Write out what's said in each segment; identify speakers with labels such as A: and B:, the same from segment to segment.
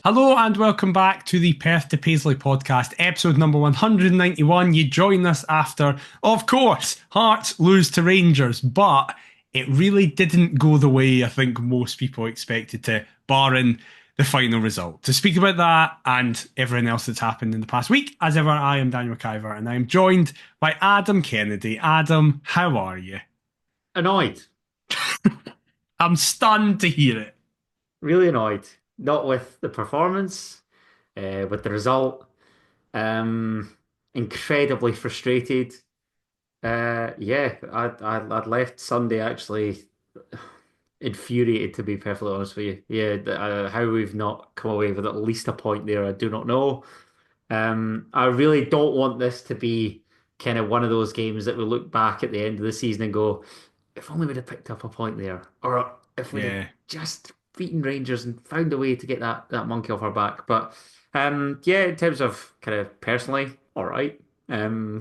A: Hello and welcome back to the Perth to Paisley Podcast, episode number 191. You join us after, of course, Hearts lose to Rangers, but it really didn't go the way I think most people expected to, barring the final result. To speak about that and everything else that's happened in the past week, as ever, I am Daniel McIver and I am joined by Adam Kennedy. Adam, how are you?
B: Annoyed.
A: I'm stunned to hear it.
B: Really annoyed. Not with the performance, with the result. Incredibly frustrated. I'd left Sunday actually infuriated, to be perfectly honest with you. How we've not come away with at least a point there, I do not know. I really don't want this to be kind of one of those games that we look back at the end of the season and go, if only we'd have picked up a point there, or if we'd have just beaten Rangers and found a way to get that monkey off our back. But in terms of kind of personally, all right. No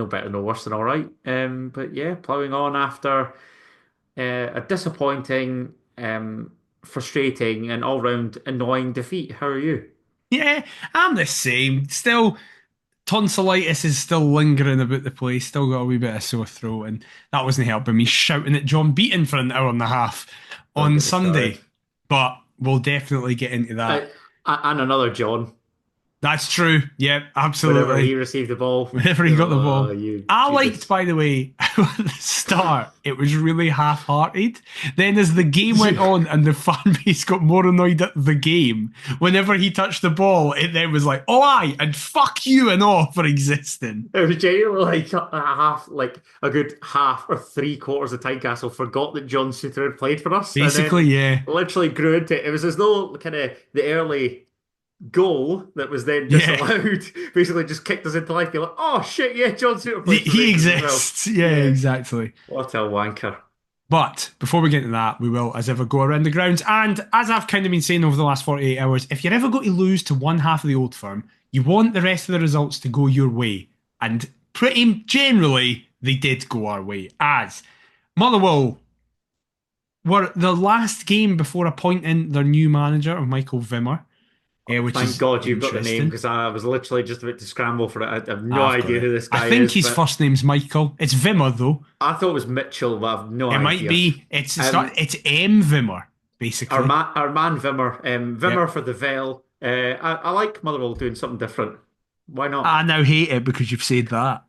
B: better, no worse than all right. But yeah, ploughing on after a disappointing, frustrating, and all round annoying defeat. How are you?
A: Yeah, I'm the same. Still, tonsillitis is still lingering about the place. Still got a wee bit of sore throat, and that wasn't helping me shouting at John Beaton for an hour and a half
B: Don't
A: on
B: get me
A: Sunday.
B: started.
A: But we'll definitely get into that.
B: And another John,
A: That's true. Yep,
B: whenever he
A: absolutely.
B: received the ball.
A: Whenever he got the
B: Oh,
A: ball.
B: you
A: I liked,
B: Judas.
A: by the way, how at the start it was really half-hearted. Then as the game went on and the fan base got more annoyed at the game, whenever he touched the ball, it then was like, oh aye, and fuck you and all for existing.
B: It was genuinely like like a good half or three quarters of Tynecastle forgot that John Suter had played for us, and
A: Basically,
B: then
A: yeah.
B: literally grew into it. It was as though kind of the early goal that was then
A: Yeah.
B: disallowed basically just kicked us into life. Be like, oh shit, yeah, John Suter
A: He,
B: plays for
A: he
B: Rangers as well.
A: exists. Yeah,
B: Yeah,
A: exactly.
B: what a wanker.
A: But before we get into that, we will, as ever, go around the grounds. And as I've kind of been saying over the last 48 hours, if you're ever going to lose to one half of the Old Firm, you want the rest of the results to go your way. And pretty generally, they did go our way. As Motherwell were the last game before appointing their new manager, of Michael Vimmer, which
B: Thank
A: is
B: God you've got the name
A: interesting.
B: because I was literally just about to scramble for it. I have no
A: I've got
B: idea
A: it.
B: who this
A: I
B: guy
A: think
B: is,
A: his
B: but
A: first name's Michael. It's Vimmer, though.
B: I thought it was Mitchell, but I've no
A: It might
B: idea.
A: be. It's not.
B: Um,
A: It's M Vimmer,
B: our
A: basically.
B: man, our man Vimmer,
A: Yep.
B: Vimmer for the Vale. I like Motherwell doing something different. Why not?
A: I now hate it because you've said that.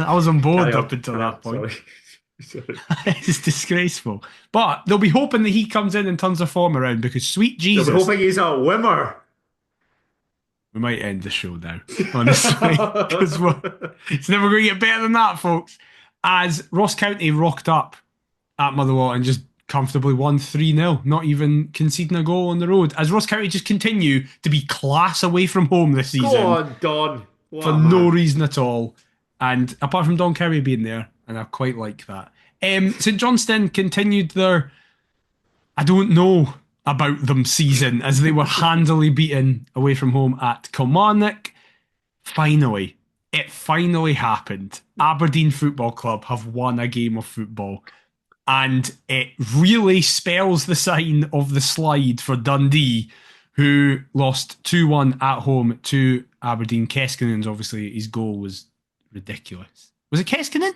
A: I was on
B: Carry
A: board up
B: on,
A: until
B: carry
A: that
B: on.
A: point.
B: Sorry. Sorry.
A: It's disgraceful. But they'll be hoping that he comes in and turns their form around because, sweet
B: They'll be
A: Jesus,
B: hoping he's a wimmer.
A: we might end the show now, honestly, because it's never going to get better than that, folks. As Ross County rocked up at Motherwell and just comfortably won 3-0, not even conceding a goal on the road. As Ross County just continue to be class away from home this
B: Go
A: season
B: on, Don.
A: for
B: What a
A: no
B: man.
A: reason at all. And apart from Don Kerry being there, and I quite like that. St Johnstone continued their, I don't know about them season as they were handily beaten away from home at Kilmarnock. Finally, it finally happened. Aberdeen Football Club have won a game of football. And it really spells the sign of the slide for Dundee, who lost 2-1 at home to Aberdeen. Keskinen's obviously, his goal was ridiculous. Was it Keskinen?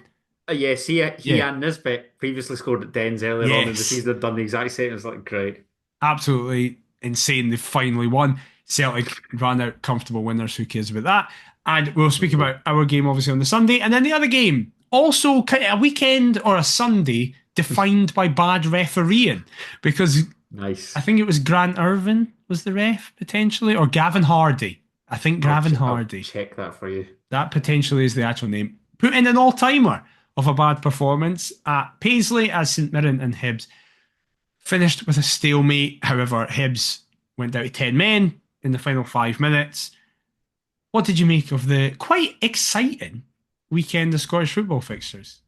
B: Yes, he
A: Yeah.
B: and Nisbet previously scored at Dens earlier on in the
A: Yes.
B: season. Had done the exact same. It's like great.
A: Absolutely insane. They finally won. Celtic ran out comfortable winners. Who cares about that? And we'll speak about our game obviously on the Sunday. And then the other game, also kind of a weekend or a Sunday defined by bad refereeing. Because
B: Nice.
A: I think it was Grant Irvin was the ref potentially, or Gavin Hardy. I think Gavin
B: I'll
A: Hardy.
B: check that for you.
A: That potentially is the actual name. Put in an all-timer of a bad performance at Paisley as St Mirren and Hibs finished with a stalemate. However, Hibs went down to 10 men in the final 5 minutes. What did you make of the quite exciting weekend of Scottish football fixtures?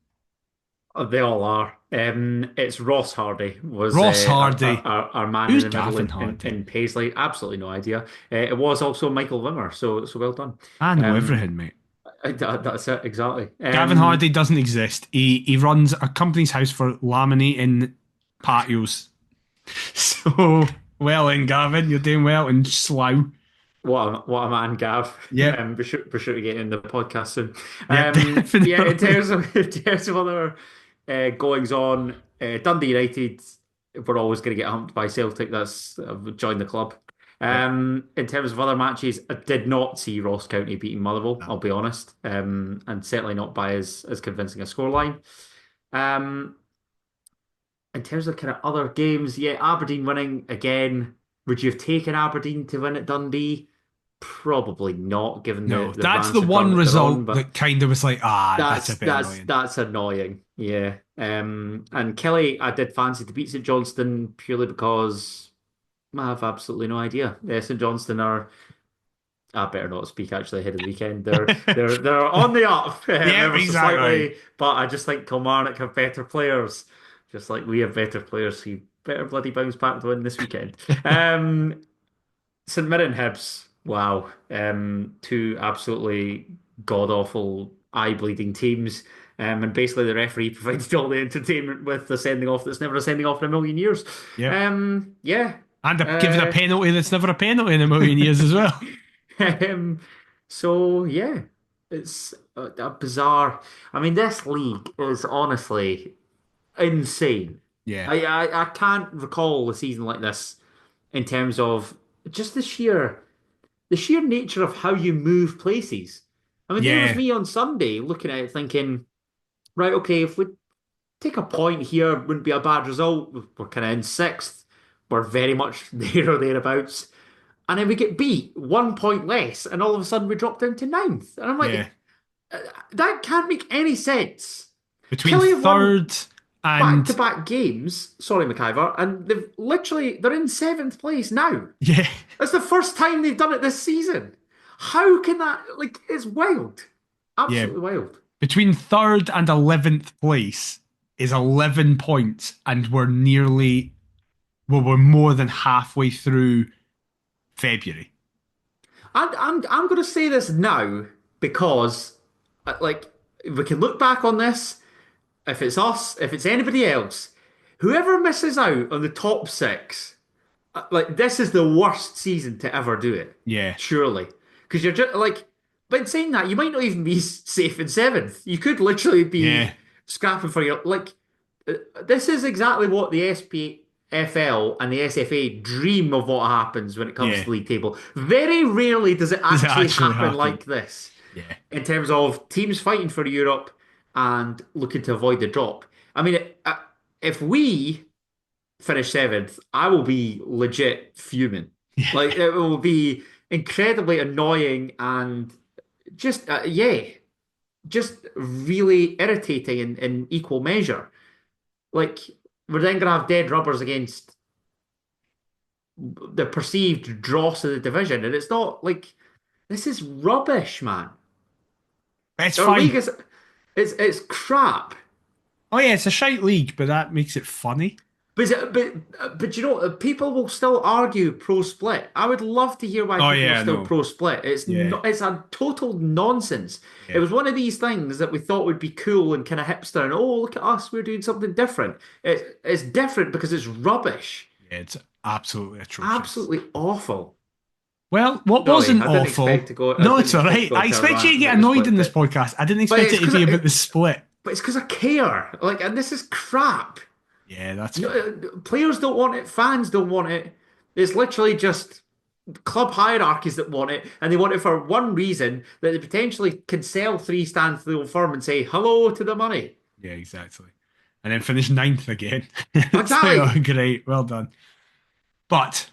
B: Oh, they all are. It's Ross Hardy was
A: Ross Hardy.
B: our man in
A: Who's
B: the middle
A: Gavin
B: in
A: Hardy?
B: Paisley. Absolutely no idea. It was also Michael Wimmer, so well done.
A: I know
B: Um,
A: everything, mate.
B: that's it exactly.
A: Gavin Hardy doesn't exist. He runs a company's house for laminating patios. So Well in, Gavin. You're doing well in Slough.
B: What a man, Gav.
A: Yep.
B: Be sure to get in the podcast soon.
A: Yep,
B: Yeah, in
A: definitely.
B: terms of in terms of other goings on, Dundee United we're always going to get humped by Celtic. That's I've joined the club.
A: Yep.
B: In terms of other matches, I did not see Ross County beating Motherwell.
A: No.
B: I'll be honest, and certainly not by as convincing a scoreline. Um, in terms of kind of other games, yeah, Aberdeen winning again. Would you have taken Aberdeen to win at Dundee? Probably not, given
A: No.
B: the
A: That's the
B: rancid run
A: one
B: that they're on.
A: result
B: But
A: that kind of was like, that's a
B: that's
A: bit
B: that's
A: annoying.
B: that's annoying. Yeah. And Kelly, I did fancy to beat St Johnstone purely because I have absolutely no idea. St Johnstone are. I better not speak actually ahead of the weekend. They're on the up,
A: Yep,
B: ever so
A: exactly.
B: slightly. But I just think Kilmarnock have better players, just like we have better players. So you better bloody bounce back to win this weekend. St Mirren Hibs, wow. Two absolutely god awful, eye bleeding teams. And basically the referee provided all the entertainment with the sending off that's never a sending off in a million years.
A: Yep.
B: Yeah.
A: And given a
B: Uh,
A: penalty that's never a penalty in a million years as well.
B: um, so yeah, it's a bizarre. I mean, this league is honestly insane.
A: Yeah.
B: I can't recall a season like this in terms of just the sheer nature of how you move places. I mean, there was
A: Yeah.
B: me on Sunday looking at it thinking, right, okay, if we take a point here, wouldn't be a bad result. We're kind of in sixth. We're very much there or thereabouts. And then we get beat 1 point less, and all of a sudden we drop down to ninth. And I'm
A: Yeah.
B: like, that can't make any sense.
A: Between
B: Kelly have won
A: third and
B: back-to-back games. Sorry, McIver, and they're in seventh place now.
A: yeah.
B: That's the first time they've done it this season. How can that, like, it's wild.
A: Yeah.
B: Absolutely wild.
A: Between third and 11th place is 11 points, and we're more than halfway through February.
B: I'm going to say this now because, like, we can look back on this. If it's us, if it's anybody else, whoever misses out on the top six, like, this is the worst season to ever do it.
A: Yeah.
B: Surely. Because you're just like, but in saying that, you might not even be safe in seventh. You could literally
A: Yeah.
B: be scrapping for your, like, this is exactly what the SPFL and the SFA dream of what happens when it comes to
A: Yeah.
B: the league table. Very rarely does it
A: Does it
B: actually
A: actually
B: happen
A: happen?
B: like this
A: Yeah.
B: in terms of teams fighting for Europe and looking to avoid the drop. I mean, if we finish seventh, I will be legit fuming.
A: Yeah.
B: Like, it will be incredibly annoying and just really irritating in equal measure. Like, we're then gonna have dead rubbers against the perceived dross of the division, and it's not like this is rubbish, man.
A: It's
B: Our league
A: fine.
B: is it's crap.
A: Oh yeah, it's a shite league, but that makes it funny.
B: But you know, people will still argue pro split. I would love to hear why
A: Oh
B: people are
A: yeah,
B: still
A: no.
B: pro split. It's
A: Yeah.
B: not, it's a total nonsense. It
A: Yeah.
B: was one of these things that we thought would be cool and kind of hipster and oh, look at us, we're doing something different. It's different because it's rubbish.
A: Yeah, it's absolutely atrocious.
B: Absolutely awful.
A: Well, what
B: Sorry,
A: wasn't
B: I didn't
A: awful?
B: expect to go. I
A: No,
B: didn't
A: it's all
B: expect to
A: right.
B: go
A: I
B: into a
A: expect you to
B: rant
A: get
B: about the
A: annoyed in
B: split
A: this
B: bit,
A: podcast. I didn't
B: but
A: expect it to be about the split.
B: it's because I care. Like, and this is crap.
A: Yeah, that's
B: No,
A: fair.
B: players don't want it. Fans don't want it. It's literally just club hierarchies that want it, and they want it for one reason that they potentially can sell three stands to the old firm and say hello to the money.
A: Yeah, exactly. And then finish ninth again. It's like, oh,
B: Exactly.
A: great, well done. But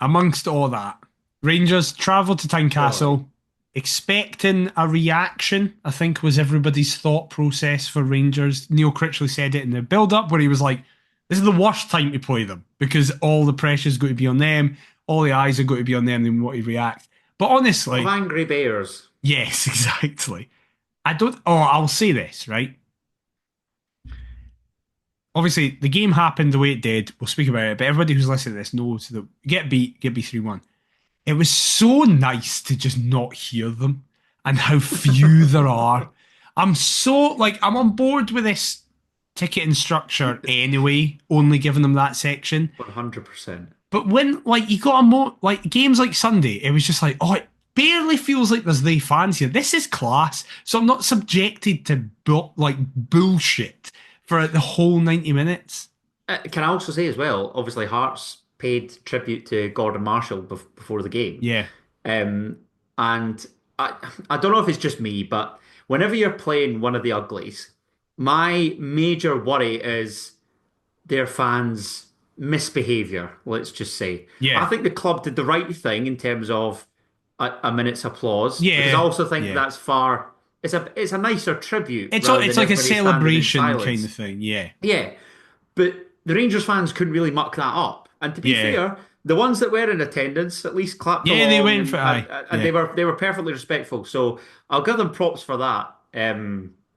A: amongst all that, Rangers travelled to
B: Oh,
A: Tynecastle, expecting a reaction, I think was everybody's thought process for Rangers. Neil Critchley said it in the build up where he was like, this is the worst time to play them because all the pressure's going to be on them, all the eyes are going to be on them, they want to react. But
B: of
A: honestly,
B: angry bears.
A: yes, exactly. I'll say this, right? Obviously, the game happened the way it did. We'll speak about it, but everybody who's listening to this knows that get beat 3-1. It was so nice to just not hear them and how few there are. I'm on board with this ticketing structure anyway, only giving them that section.
B: 100%.
A: But when like you got a like games like Sunday, it was just like, oh, it barely feels like there's the fans here. This is class, so I'm not subjected to like bullshit for the whole 90 minutes.
B: Can I also say as well, obviously Hearts paid tribute to Gordon Marshall before the game.
A: Yeah,
B: Um, and I don't know if it's just me, but whenever you're playing one of the uglies, my major worry is their fans' misbehavior, let's just say. I
A: yeah,
B: think the club did the right thing in terms of a minute's applause, because I
A: yeah,
B: also think
A: yeah.
B: that's far it's a nicer tribute
A: It's
B: rather
A: it's
B: than
A: like a
B: everybody standing in
A: celebration kind of
B: silence.
A: thing. Yeah,
B: Yeah, but the Rangers fans couldn't really muck that up. And to be
A: yeah,
B: fair, the ones that were in attendance at least clapped
A: yeah. They
B: along
A: went for
B: and
A: aye. Yeah.
B: they were perfectly respectful. So I'll give them props for that.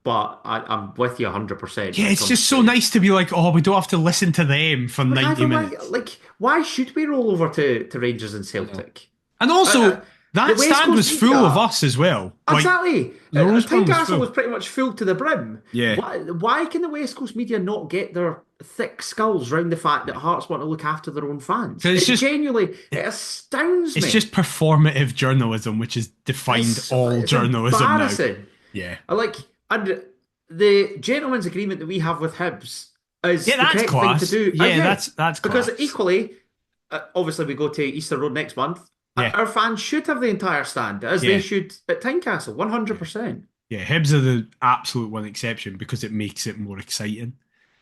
B: But I'm with you 100%
A: Yeah,
B: when it
A: it's
B: comes
A: just so
B: to
A: nice to be like, oh, we don't have to listen to them for
B: like I
A: 90
B: don't like
A: minutes.
B: why should we roll over to Rangers and
A: I know.
B: Celtic?
A: And
B: Uh,
A: also,
B: the
A: that
B: West
A: stand
B: Coast
A: was full of
B: media.
A: us as well. Like,
B: Exactly.
A: the Roseburn was
B: Tynecastle
A: full.
B: was pretty much full to the brim.
A: Yeah.
B: Why can the West Coast media not get their thick skulls round the fact that
A: Yeah.
B: Hearts want to look after their own fans?
A: Because
B: It genuinely, it astounds
A: it's
B: me.
A: just performative journalism, which has defined all
B: It's
A: journalism now.
B: embarrassing.
A: Yeah.
B: I like, and the gentleman's agreement that we have with Hibs
A: Yeah,
B: is the
A: that's
B: correct thing to
A: class.
B: do.
A: Yeah,
B: Yeah,
A: that's
B: because
A: class.
B: equally, obviously we go to Easter Road next month.
A: Yeah.
B: Our fans should have the entire stand, as they
A: Yeah.
B: should at Tynecastle,
A: Yeah.
B: 100%.
A: Yeah. Hibs are the absolute one exception because it makes it more exciting.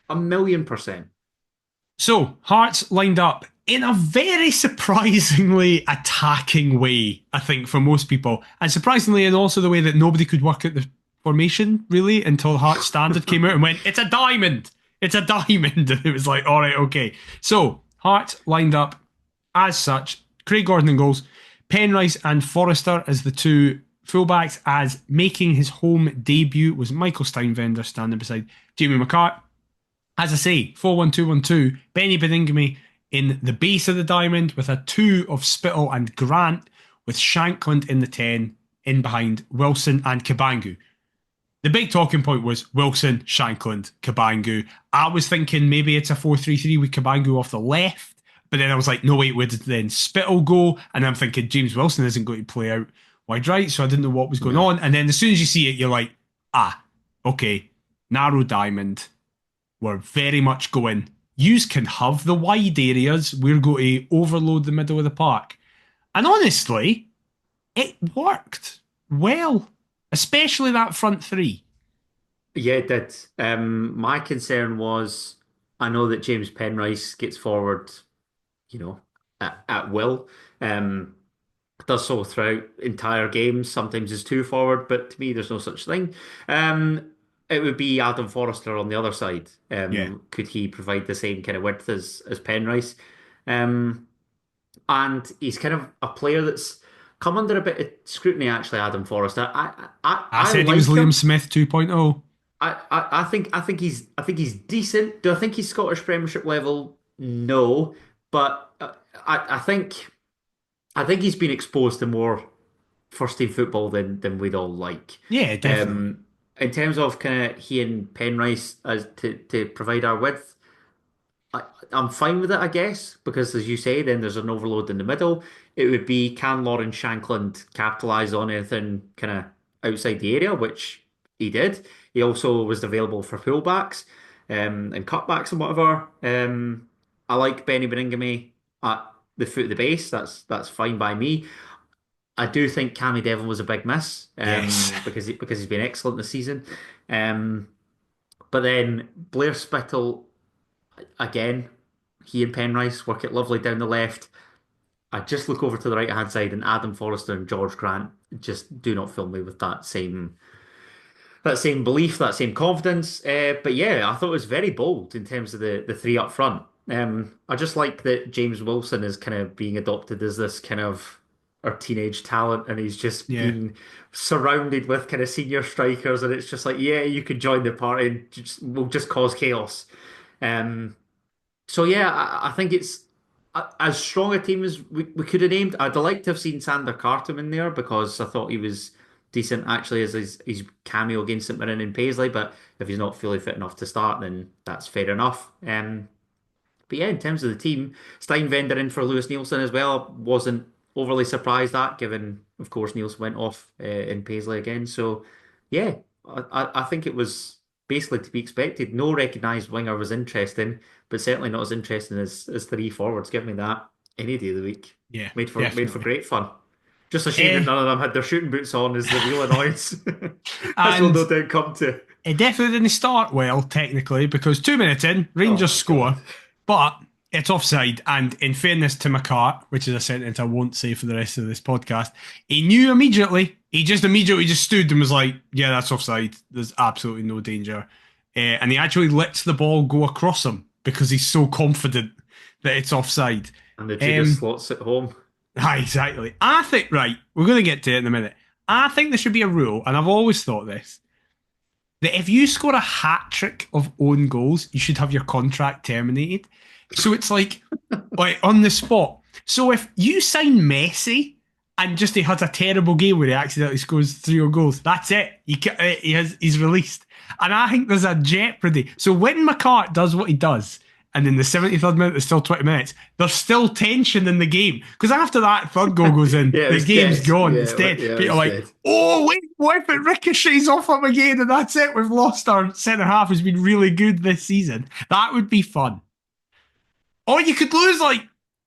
B: 1,000,000%.
A: So, Hearts lined up in a very surprisingly attacking way, I think, for most people. And surprisingly, in also the way that nobody could work out the formation, really, until Hearts Standard came out and went, it's a diamond! It's a diamond! And it was like, all right, okay. So, Hearts lined up as such. Craig Gordon in goals. Penrice and Forrester as the two fullbacks, as making his home debut was Michael Steinvender standing beside Jamie McCart. As I say, 4-1-2-1-2, Benny Beningame in the base of the diamond with a 2 of Spittle and Grant, with Shankland in the 10, in behind Wilson and Kabangu. The big talking point was Wilson, Shankland, Kabangu. I was thinking maybe it's a 4-3-3 with Kabangu off the left, but then I was like, no, wait, where did then Spittle go? And I'm thinking James Wilson isn't going to play out wide right, so I didn't know what was going
B: No.
A: on. And then as soon as you see it, you're like, okay, narrow diamond. We're very much going, yous can have the wide areas. We're going to overload the middle of the park. And honestly, it worked well, especially that front three.
B: Yeah, it did. My concern was I know that James Penrice gets forward, you know, at will. Um, does so throughout entire games. Sometimes it's too forward, but to me, there's no such thing. It would be Adam Forrester on the other side.
A: Yeah.
B: Could he provide the same kind of width as Penrice? Um, and he's kind of a player that's come under a bit of scrutiny, actually, Adam Forrester.
A: I
B: I
A: said he was
B: like
A: Liam
B: him.
A: Smith 2.0.
B: I think he's decent. Do I think he's Scottish Premiership level? No, but I think he's been exposed to more first team football than we'd all like.
A: Yeah, definitely.
B: In terms of kind of he and Penrice as to provide our width, I'm fine with it, I guess, because as you say, then there's an overload in the middle. It would be can Lauren Shankland capitalise on anything kind of outside the area, which he did. He also was available for pullbacks and cutbacks and whatever. I like Benny Beningame at the foot of the base. That's fine by me. I do think Cammy Devon was a big miss
A: Yes.
B: because he's been excellent this season. Um, but then Blair Spittle again, he and Penrice work it lovely down the left. I just look over to the right hand side, and Adam Forrester and George Grant just do not fill me with that same belief, that same confidence. But yeah, I thought it was very bold in terms of the three up front. I just like that James Wilson is kind of being adopted as this kind of our teenage talent, and he's just
A: Yeah.
B: being surrounded with kind of senior strikers, and it's just like, yeah, you can join the party. We'll just cause chaos. Um, so yeah, I think it's as strong a team as we could have named. I'd like to have seen Sander Carter in there because I thought he was decent actually as his cameo against St Mirren and Paisley. But if he's not fully fit enough to start, then that's fair enough. But yeah, in terms of the team, Steinvender in for Lewis Nielsen as well. Wasn't overly surprised at, given, of course, Nielsen went off in Paisley again. So yeah, I think it was basically to be expected. No recognised winger was interesting, but certainly not as interesting as three forwards. Give me that any day of the week.
A: Yeah,
B: Made for
A: definitely.
B: great fun. Just a shame that
A: Eh,
B: none of them had their shooting boots on is the real annoyance. As we'll no
A: and
B: doubt come to.
A: it definitely didn't start well, technically, because 2 minutes in,
B: Oh
A: Rangers
B: my God.
A: score, but it's offside. And in fairness to McCart, which is a sentence I won't say for the rest of this podcast, he knew immediately. He just immediately just stood and was like, "Yeah, that's offside. There's absolutely no danger." And he actually lets the ball go across him because he's so confident that it's offside.
B: And the Judas
A: Um,
B: slots at home.
A: exactly. I think, right, we're going to get to it in a minute. I think there should be a rule, and I've always thought this, that if you score a hat trick of own goals, you should have your contract terminated. So it's like on the spot. So if you sign Messi and just he has a terrible game where he accidentally scores three own goals, that's it. He's released. And I think there's a jeopardy. So when McCart does what he does, and in the 73rd minute, there's still 20 minutes, there's still tension in the game. Because after that third goal goes in,
B: Yeah, it
A: the
B: was
A: game's
B: dead.
A: gone.
B: Yeah,
A: It's dead.
B: yeah,
A: But
B: it
A: you're
B: was
A: like,
B: dead.
A: oh, wait, what if it ricochets off him again? And that's it. We've lost our centre half who's been really good this season. That would be fun. Or you could lose like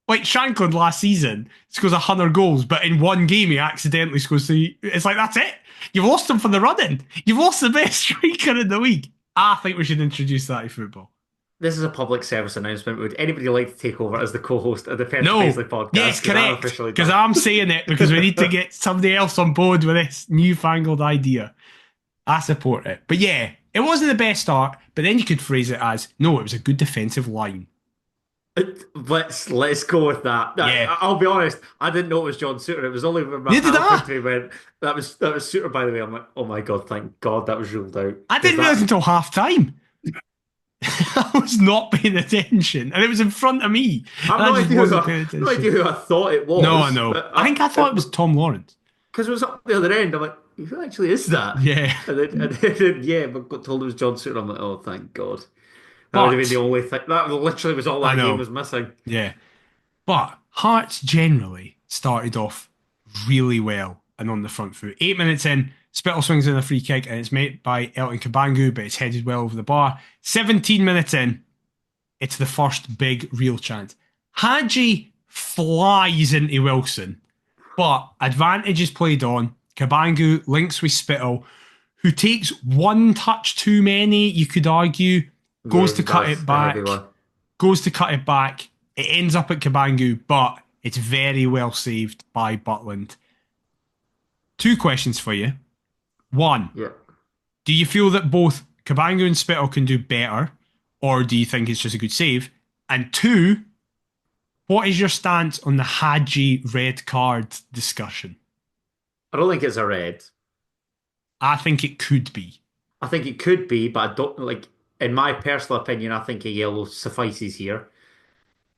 A: Shankland last season scores 100 goals, but in one game he accidentally scores three. It's like, that's it. You've lost him from the running. You've lost the best striker in the league. I think we should introduce that to football.
B: This is a public service announcement. Would anybody like to take over as the co-host of the Perth
A: No.
B: Paisley podcast?
A: Yes,
B: 'Cause I'm
A: correct.
B: officially
A: Because
B: done.
A: I'm saying it because we need to get somebody else on board with this newfangled idea. I support it. But yeah, it wasn't the best start, but then you could phrase it as, no, it was a good defensive line.
B: Let's go with that.
A: Yeah.
B: I'll be honest. I didn't know it was John Suter. It was only when my
A: Neither did
B: pal
A: I.
B: said to me went that was Suter. By the way, I'm like, oh my God, thank God that was ruled out.
A: I
B: Because
A: didn't realise until half time. I was not paying attention, and it was in front of me.
B: I've
A: And I
B: no
A: just
B: idea.
A: wasn't paying
B: No idea
A: attention.
B: who I thought it was.
A: No, I know.
B: But
A: I think I thought it was Tom Lawrence.
B: because it was up the other end. I'm like, who actually is that?
A: Yeah.
B: And then yeah, but got told it was John Suter. I'm like, oh, thank God. That would have been
A: But
B: the only thing. That literally was all
A: I
B: that game
A: know.
B: was missing.
A: Yeah. But Hearts generally started off really well and on the front foot. 8 minutes in, Spittle swings in a free kick and it's made by Elton Kabangu, but it's headed well over the bar. 17 minutes in, it's the first big real chance. Hadji flies into Wilson, but advantage is played on. Kabangu links with Spittle, who takes one touch too many, you could argue,
B: Yeah,
A: goes to cut
B: that's
A: it
B: a heavy
A: back,
B: one.
A: goes to cut it back. It ends up at Kabangu, but it's very well saved by Butland. Two questions for you. One,
B: Yeah.
A: do you feel that both Kabangu and Spittle can do better, or do you think it's just a good save? And two, what is your stance on the Hadji red card discussion?
B: I don't think it's a red.
A: I think it could be.
B: I think it could be, but I don't like. In my personal opinion, I think a yellow suffices here.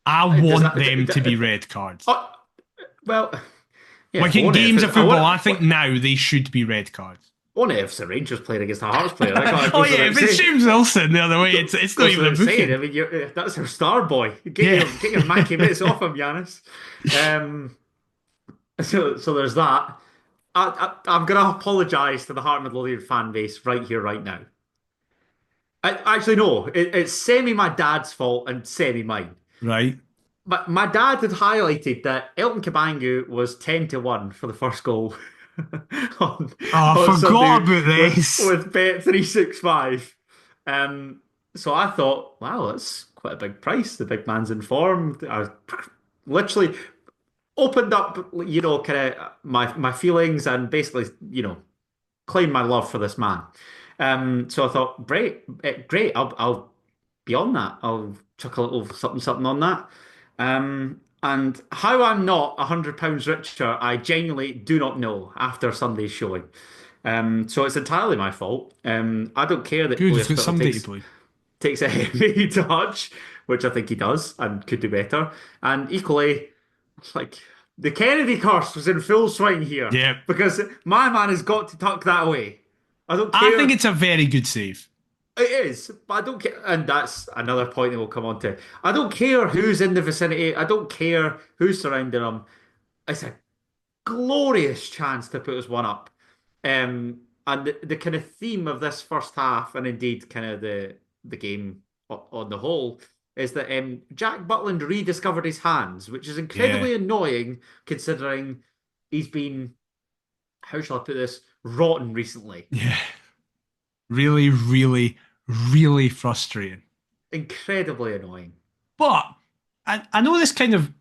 A: I
B: Does
A: want
B: that?
A: them to be red cards.
B: Oh, well, yeah.
A: Like in games of
B: I
A: football,
B: want
A: I think now they should be red cards.
B: only if it's a Rangers player against a Hearts player. That
A: Oh
B: goes
A: yeah,
B: without
A: if it's
B: saying.
A: James Wilson the other way, it's not
B: Goes
A: even a
B: without saying. I
A: booking.
B: mean, that's our star boy.
A: Yeah.
B: Get your Mackie bits off him, Giannis. So there's that. I'm going to apologise to the Heart Midlothian fan base right here, right now. Actually, no. It's semi my dad's fault and semi mine.
A: Right.
B: But my dad had highlighted that Elton Kabangu was 10-1 for the first goal on,
A: Oh, I forgot about this.
B: with Bet365. So I thought, wow, that's quite a big price. The big man's in form. I literally opened up, kind of my feelings and basically, claimed my love for this man. So I thought, great. I'll be on that. I'll chuck a little something on that. And how I'm not £100 richer, I genuinely do not know after Sunday's showing. So it's entirely my fault. I don't care that
A: Good,
B: Blair
A: it's got
B: Spittle
A: somebody to play.
B: takes a heavy touch, which I think he does and could do better. And equally, like the Kennedy curse was in full swing here.
A: Yeah.
B: Because my man has got to tuck that away. I don't
A: I
B: care.
A: think it's a very good save.
B: It is, but I don't care, and that's another point that we'll come on to. I don't care who's in the vicinity. I don't care who's surrounding them. It's a glorious chance to put us one up. And the kind of theme of this first half, and indeed kind of the game on the whole, is that Jack Butland rediscovered his hands, which is
A: Yeah,
B: incredibly annoying considering he's been, how shall I put this, rotten recently.
A: yeah. Really, really, really frustrating.
B: Incredibly annoying.
A: But I know this kind of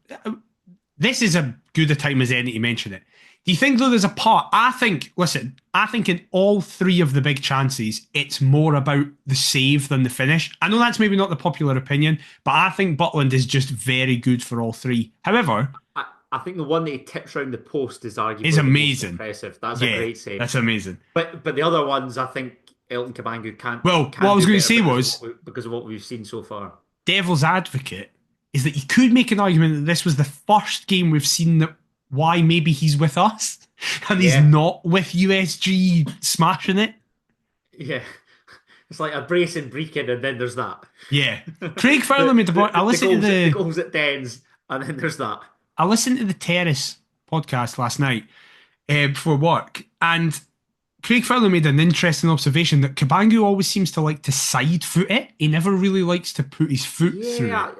A: this is a good a time as any to mention it. Do you think though there's a part? I think. Listen, I think in all three of the big chances, it's more about the save than the finish. I know that's maybe not the popular opinion, but I think Butland is just very good for all three. However,
B: I think the one that he tips around the post is
A: is
B: arguably the most
A: amazing.
B: impressive. That's a
A: Yeah,
B: great save.
A: that's amazing.
B: But the other ones, I think Elton Kabangu
A: Well, what I
B: can
A: was
B: do
A: going to
B: better
A: say was
B: because of what we've seen so far.
A: devil's advocate is that you could make an argument that this was the first game we've seen that why maybe he's with us and he's
B: Yeah,
A: not with USG smashing it.
B: yeah. It's like a brace and Brecon, and then there's that.
A: Yeah. Craig Fowler made the point.
B: The goals at Dens, and then there's that.
A: I listened to the Terrace podcast last night before work, and Craig Fowler made an interesting observation that Kabangu always seems to like to side foot it. He never really likes to put his foot through it.
B: Yeah.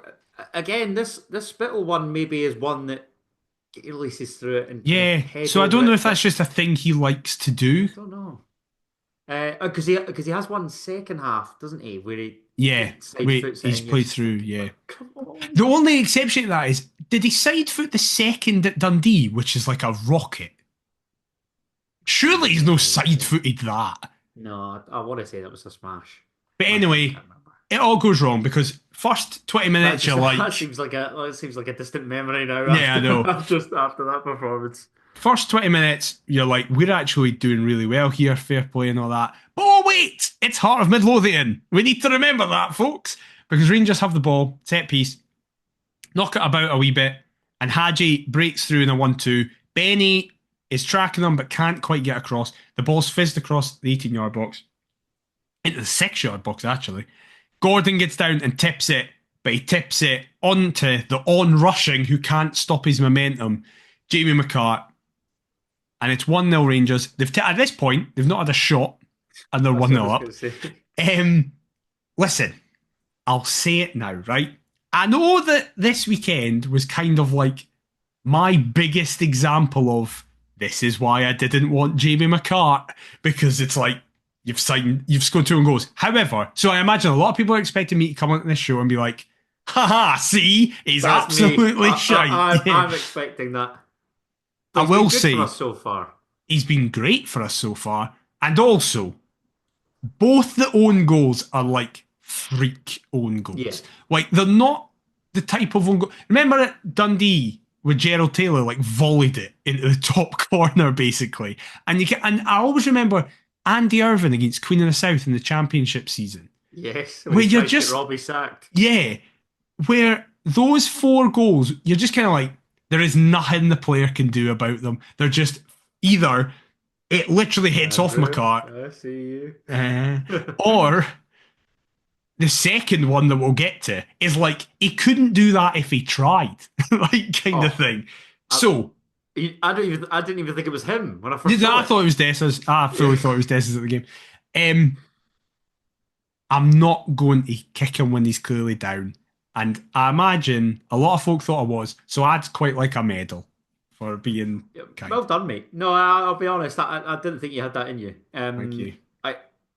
B: Again, this Spittle one maybe is one that he releases through it and kind of
A: Yeah.
B: head
A: So I
B: over
A: don't know
B: it,
A: if that's
B: but
A: just a thing he likes to
B: I
A: do.
B: don't know. Because he has one second half, doesn't he? Where
A: Yeah.
B: he side
A: Wait,
B: foots it,
A: he's
B: and you're
A: played
B: just
A: through.
B: thinking,
A: Yeah.
B: like, come on.
A: The only exception to that is, did he side foot the second at Dundee, which is like a rocket? Surely he's no side footed that.
B: No, I want to say that was a smash.
A: But
B: I
A: anyway,
B: can't remember.
A: it all goes wrong because first 20
B: That
A: minutes
B: just
A: you're like,
B: that seems like a distant memory now.
A: yeah, I know.
B: Just after that performance.
A: First 20 minutes, you're like, we're actually doing really well here, fair play and all that. But oh, wait, it's Heart of Midlothian. We need to remember that, folks, because Rangers have the ball, set piece, knock it about a wee bit, and Hadji breaks through in a 1-2. Benny is tracking them but can't quite get across. The ball's fizzed across the 18-yard box, into the 6-yard box, actually. Gordon gets down and tips it, but he tips it onto the on-rushing who can't stop his momentum, Jamie McCart. And it's 1-0 Rangers. At this point, they've not had a shot, and they're
B: That's
A: 1-0
B: what I
A: up.
B: was going to say.
A: Listen, I'll say it now, right? I know that this weekend was kind of like my biggest example of this is why I didn't want Jamie McCart, because it's like you've scored 2 goals. However, so I imagine a lot of people are expecting me to come on this show and be like, haha, see, he's
B: That's
A: absolutely
B: me.
A: shite.
B: I'm expecting that.
A: I
B: He's
A: will
B: been good
A: say
B: for us so far.
A: he's been great for us so far. And also, both the own goals are like freak own goals.
B: Yeah.
A: Like they're not the type of own goal. Remember at Dundee where Gerald Taylor like volleyed it into the top corner basically, and I always remember Andy Irvine against Queen of the South in the Championship season.
B: Yes,
A: Where
B: he
A: you're
B: tried to
A: just
B: get Robbie sacked.
A: yeah, where those 4 goals you're just kind of like there is nothing the player can do about them. They're just either it literally hits off
B: Andrew,
A: McCart,
B: I see you.
A: or the second one that we'll get to is like he couldn't do that if he tried, like kind of
B: Oh,
A: thing.
B: I,
A: So
B: I didn't even think it was him when I first
A: I
B: saw it.
A: thought it was Dessa's. I fully
B: Yeah.
A: thought it was Dessa's at the game. I'm not going to kick him when he's clearly down, and I imagine a lot of folk thought I was. So I'd quite like a medal for being kind.
B: Well done, mate. No, I'll be honest. I didn't think you had that in you.
A: Thank you.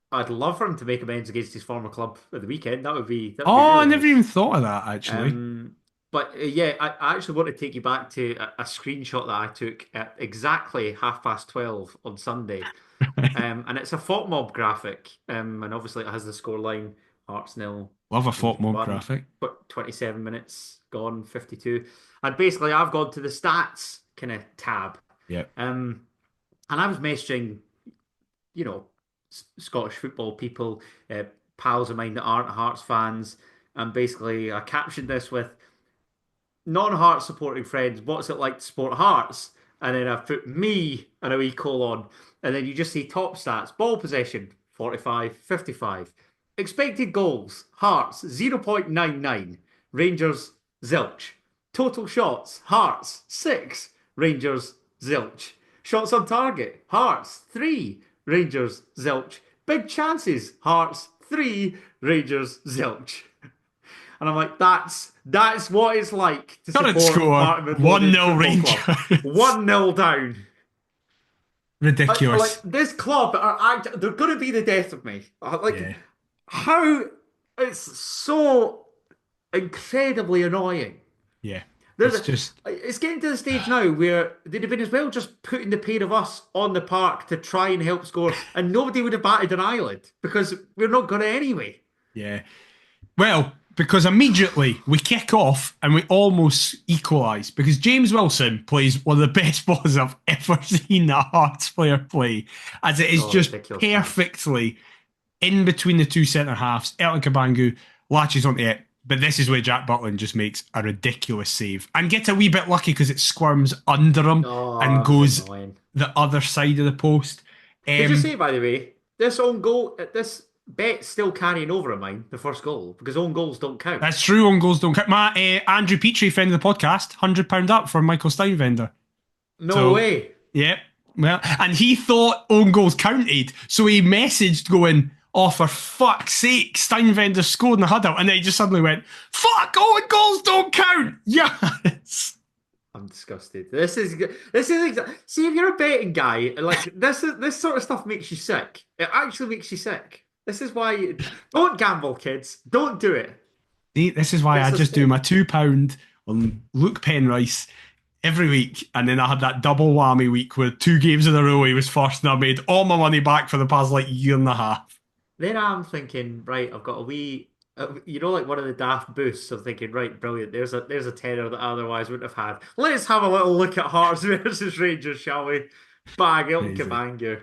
B: I'd love for him to make amends against his former club at the weekend. That'd be
A: Oh, I
B: really
A: never
B: nice.
A: even thought of that actually.
B: But yeah, I actually want to take you back to a screenshot that I took at exactly 12:30 on Sunday. And it's a FOT mob graphic. And obviously it has the scoreline, Hearts nil,
A: Love a FOP
B: Rangers
A: mob
B: 1,
A: graphic.
B: but 27 minutes gone, 52. And basically I've gone to the stats kind of tab.
A: Yeah.
B: And I was messaging, Scottish football people, pals of mine that aren't Hearts fans, and basically I captioned this with non-Hearts supporting friends, what's it like to support Hearts? And then I've put me and a wee colon, and then you just see top stats, ball possession, 45, 55. Expected goals, Hearts 0.99, Rangers zilch. Total shots, Hearts 6, Rangers zilch. Shots on target, Hearts 3, Rangers zilch. Big chances, Hearts 3, Rangers zilch. And I'm like, that's what it's like to
A: Current
B: support
A: score
B: Martin Midlothian
A: 1-0
B: Football Club.
A: Rangers.
B: 1-0 down. Like
A: Ridiculous.
B: this club they're going to be the death of me. Like
A: Yeah.
B: how it's so incredibly annoying.
A: Yeah.
B: There's
A: It's just.
B: it's getting to the stage now where they'd have been as well just putting the pair of us on the park to try and help score, and nobody would have batted an eyelid because we're not going to anyway.
A: Yeah. Well, because immediately we kick off and we almost equalise because James Wilson plays one of the best balls I've ever seen a Hearts player play, as it is just
B: Ridiculous.
A: perfectly in between the two centre halves. Elton Kabangu latches onto it, but this is where Jack Butland just makes a ridiculous save and gets a wee bit lucky because it squirms under him and goes
B: Annoying.
A: the other side of the post.
B: Did you say, by the way, this own goal, this bet's still carrying over in mine, the first goal, because own goals don't count.
A: That's true, own goals don't count. Andrew Petrie, friend of the podcast, £100 up for Michael Steinvender.
B: No way.
A: Yeah. Well, and he thought own goals counted, so he messaged going, oh, for fuck's sake, Steinvender scored in the huddle, and then he just suddenly went, fuck, own goals don't count. Yes.
B: I'm disgusted. See if you're a betting guy, like this sort of stuff makes you sick. It actually makes you sick. This is why don't gamble, kids. Don't do it.
A: See, this is why I just do my £2 on Luke Penrice every week, and then I had that double whammy week where 2 games in a row he was first, and I made all my money back for the past year and a half.
B: Then I'm thinking, right, I've got a wee, like one of the daft boosts. I'm thinking, right, brilliant. There's a tenner that I otherwise wouldn't have had. Let's have a little look at Hearts versus Rangers, shall we? Bag Elton Kabangu.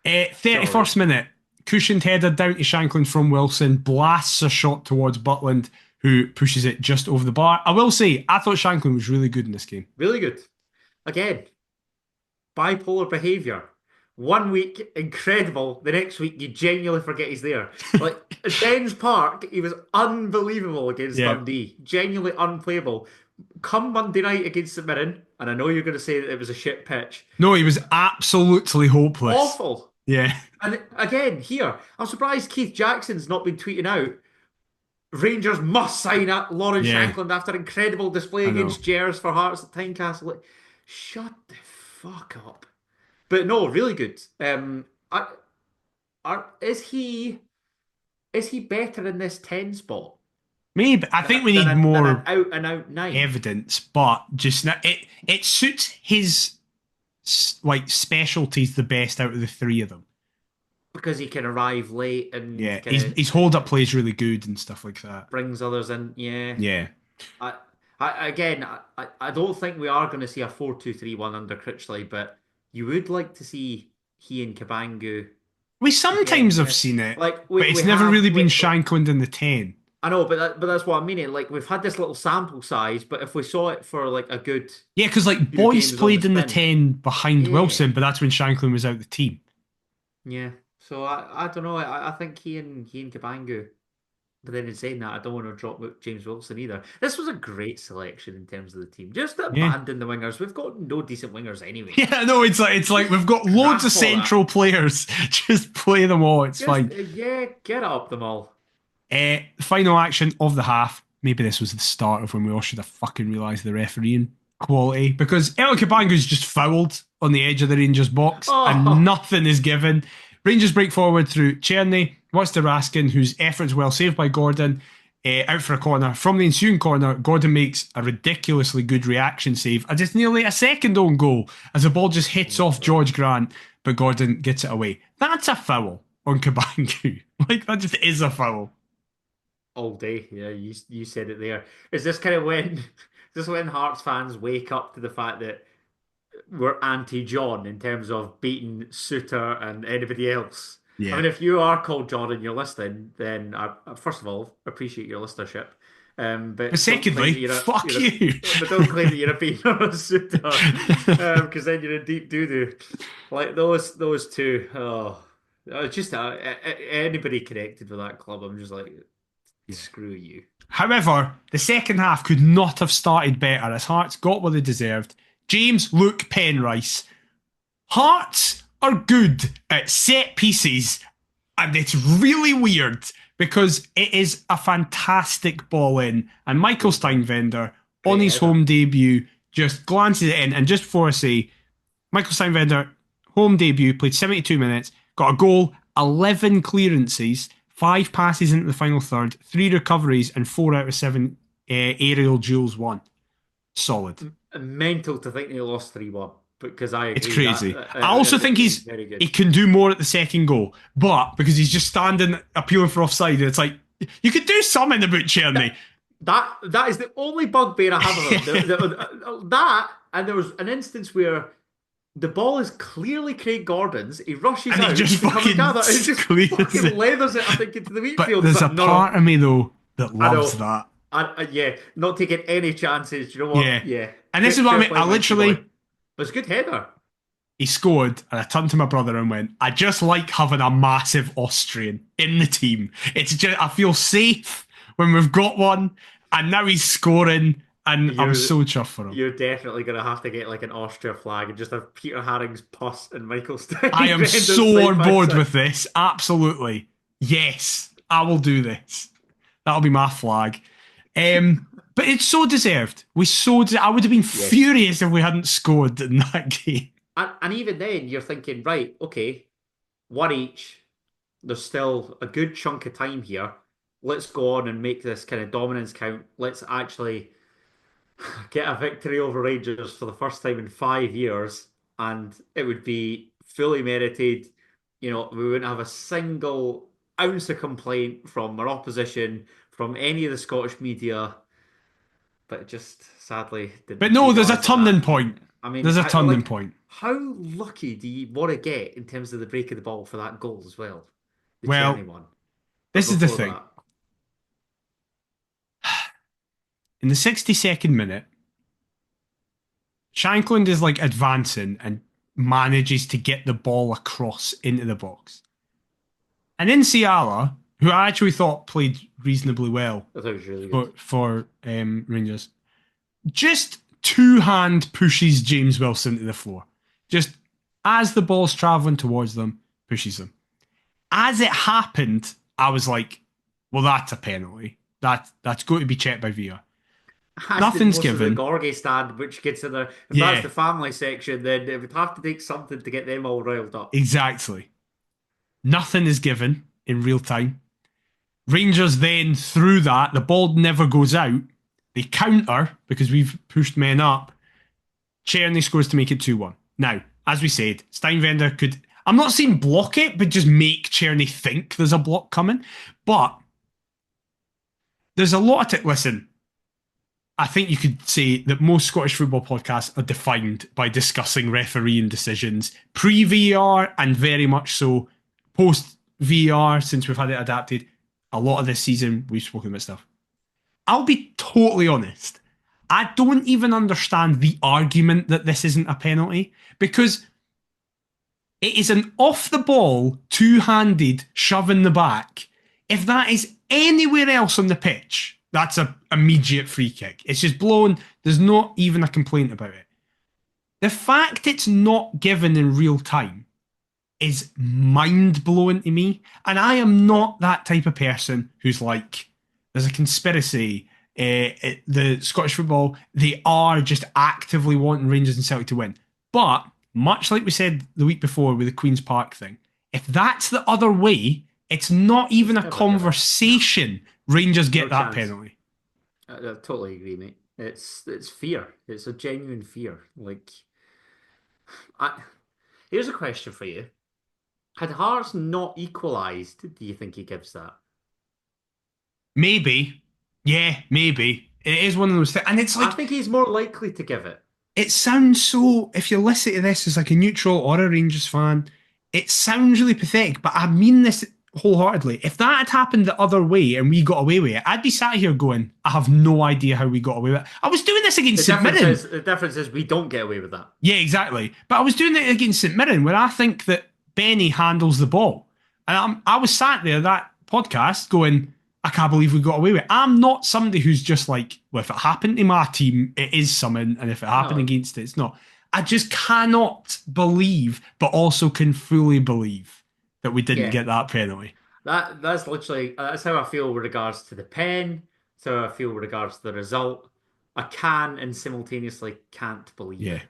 A: 31st minute, cushioned header down to Shanklin from Wilson, blasts a shot towards Butland, who pushes it just over the bar. I will say, I thought Shanklin was really good in this game.
B: Really good. Again, bipolar behaviour. 1 week, incredible. The next week, you genuinely forget he's there. Like, at Dens Park, he was unbelievable against Dundee. Genuinely unplayable. Come Monday night against St Mirren, and I know you're going to say that it was a shit pitch.
A: No, he was absolutely hopeless.
B: Awful.
A: Yeah.
B: And again, here, I'm surprised Keith Jackson's not been tweeting out, Rangers must sign up Lawrence Shankland after incredible display against Gers for Hearts at Tynecastle. Like, shut the fuck up. But no, really good. Is he better in this 10 spot?
A: Maybe. I think we need more
B: out and out 9
A: evidence, but just it suits his specialties the best out of the 3 of them.
B: Because he can arrive late and
A: his hold up play is really good and stuff like that.
B: Brings others in. Yeah. I don't think we are going to see a 4-2-3-1 under Critchley, but you would like to see he and Kabangu.
A: We sometimes have seen it, but it's never really been Shankland in the 10.
B: I know, but that's what I'm meaning. Like, we've had this little sample size, but if we saw it for like a good...
A: Yeah, because Boyce played in the 10 behind Wilson, but that's when Shanklin was out the team.
B: Yeah, so I don't know. I think he and Kabangu. But then in saying that, I don't want to drop James Wilson either. This was a great selection in terms of the team. Just abandon the wingers. We've got no decent wingers anyway.
A: Yeah, no, it's like we've got loads of central players. Just play them all. It's fine.
B: Yeah, get up them all.
A: Final action of the half. Maybe this was the start of when we all should have fucking realised the refereeing quality, because Elton Kabangu's just fouled on the edge of the Rangers box and nothing is given. Rangers break forward through Cherny. What's to Raskin, whose effort's well saved by Gordon, out for a corner. From the ensuing corner, Gordon makes a ridiculously good reaction save. And it's nearly a second own goal as the ball just hits off George Grant, but Gordon gets it away. That's a foul on Kabangu. That just is a foul.
B: All day. Yeah, you said it there. Is this kind of when Hearts fans wake up to the fact that we're anti-John in terms of beating Suter and anybody else? Yeah. I mean, if you are called John and you're listening, then I first of all appreciate your listenership. But
A: secondly, fuck you.
B: But don't claim that you're a beating on a Suter, because then you're in deep doo-doo. Like those two. Oh, Just anybody connected with that club, I'm just like,
A: Yeah.
B: screw you.
A: However, the second half could not have started better as Hearts got what they deserved. James, Luke, Penrice. Hearts are good at set pieces, and it's really weird because it is a fantastic ball in, and Michael Steinwender on
B: Great
A: his
B: header.
A: home debut just glances it in, and just before I say, Michael Steinwender, home debut, played 72 minutes, got a goal, 11 clearances, 5 passes into the final third, 3 recoveries, and 4 out of 7 aerial duels won. Solid.
B: Mental to think they lost 3-1 because I
A: It's
B: agree that
A: crazy. I also think
B: he's very
A: he
B: good.
A: can do more at the second goal, but because he's just standing appealing for offside, it's like you could do something about Cherney.
B: That is the only bugbear I have of him. That and there was an instance where the ball is clearly Craig Gordon's. He rushes
A: And he
B: out.
A: just
B: He's becoming
A: fucking
B: gathered. He just
A: clears
B: fucking
A: it.
B: leathers it. I think into the wheat
A: But
B: field. It's
A: there's a
B: like, no,
A: part of me though that
B: I
A: loves
B: know.
A: that.
B: Yeah, not taking any chances. Do you know what?
A: Yeah.
B: Yeah,
A: And this is what I
B: fair
A: mean.
B: play,
A: I
B: Mikey boy.
A: literally
B: But it's a good header.
A: he scored, and I turned to my brother and went, I just like having a massive Austrian in the team. It's just I feel safe when we've got one, and now he's scoring, and I'm
B: You're
A: so chuffed for him.
B: you're definitely gonna have to get like an Austria flag and just have Peter Haring's puss and Michael
A: I am
B: Steinbrenner's
A: so
B: side
A: on
B: by
A: board
B: side.
A: with this. Absolutely. Yes, I will do this. That'll be my flag. But it's so deserved. I would have been
B: Yes.
A: furious if we hadn't scored in that game.
B: And even then, you're thinking, right, okay, one each. There's still a good chunk of time here. Let's go on and make this kind of dominance count. Let's actually get a victory over Rangers for the first time in 5 years, and it would be fully merited. You know, we wouldn't have a single ounce of complaint from our opposition, from any of the Scottish media, but it just sadly
A: But
B: didn't
A: no, there's a
B: materialise like
A: turning
B: that.
A: point.
B: I mean,
A: There's a turning
B: like,
A: point.
B: how lucky do you want to get in terms of the break of the ball for that goal as well? The
A: Well,
B: Czerny one. But
A: this is the
B: before
A: thing.
B: that,
A: In the 62nd minute, Shankland is like advancing and manages to get the ball across into the box. And in Ciala, who I actually thought played reasonably well
B: I thought it was really good.
A: for Rangers, just two-hand pushes James Wilson to the floor. Just as the ball's travelling towards them, pushes them. As it happened, I was like, well, that's a penalty. That's going to be checked by VAR.
B: As
A: Nothing's
B: did most of the
A: given.
B: Gorgie stand, which gets in there. If
A: Yeah.
B: that's the family section, then it would have to take something to get them all riled up.
A: Exactly. Nothing is given in real time. Rangers then, through that, the ball never goes out. They counter because we've pushed men up. Cherney scores to make it 2-1. Now, as we said, Steinwender could, I'm not saying block it, but just make Cherney think there's a block coming. But there's a lot of listen, I think you could say that most Scottish football podcasts are defined by discussing refereeing decisions pre-VAR and very much so post-VAR since we've had it adapted. A lot of this season, we've spoken about stuff. I'll be totally honest. I don't even understand the argument that this isn't a penalty because it is an off-the-ball, two-handed shove in the back. If that is anywhere else on the pitch, that's an immediate free kick. It's just blown. There's not even a complaint about it. The fact it's not given in real time is mind-blowing to me. And I am not that type of person who's like, there's a conspiracy. The Scottish football, they are just actively wanting Rangers and Celtic to win. But, much like we said the week before with the Queen's Park thing, if that's the other way, it's not even a conversation. Rangers get that penalty.
B: I totally agree, mate. It's fear. It's a genuine fear. Like, here's a question for you: had Hearts not equalised, do you think he gives that?
A: Maybe, yeah, maybe it is one of those things, and it's like
B: I think he's more likely to give it.
A: It sounds so. If you listen to this as like a neutral or a Rangers fan, it sounds really pathetic. But I mean this wholeheartedly. If that had happened the other way and we got away with it, I'd be sat here going, I have no idea how we got away with it. I was doing this against St Mirren.
B: The difference is we don't get away with that.
A: Yeah, exactly. But I was doing it against St Mirren where I think that Benny handles the ball. And I was sat there, that podcast, going, I can't believe we got away with it. I'm not somebody who's just like, well, if it happened to my team, it is something. And if it happened
B: No,
A: against it, it's not. I just cannot believe, but also can fully believe that we didn't
B: yeah,
A: get that penalty.
B: that's literally that's how I feel with regards to the pen. That's how I feel with regards to the result. I can and simultaneously can't believe
A: Yeah.
B: it.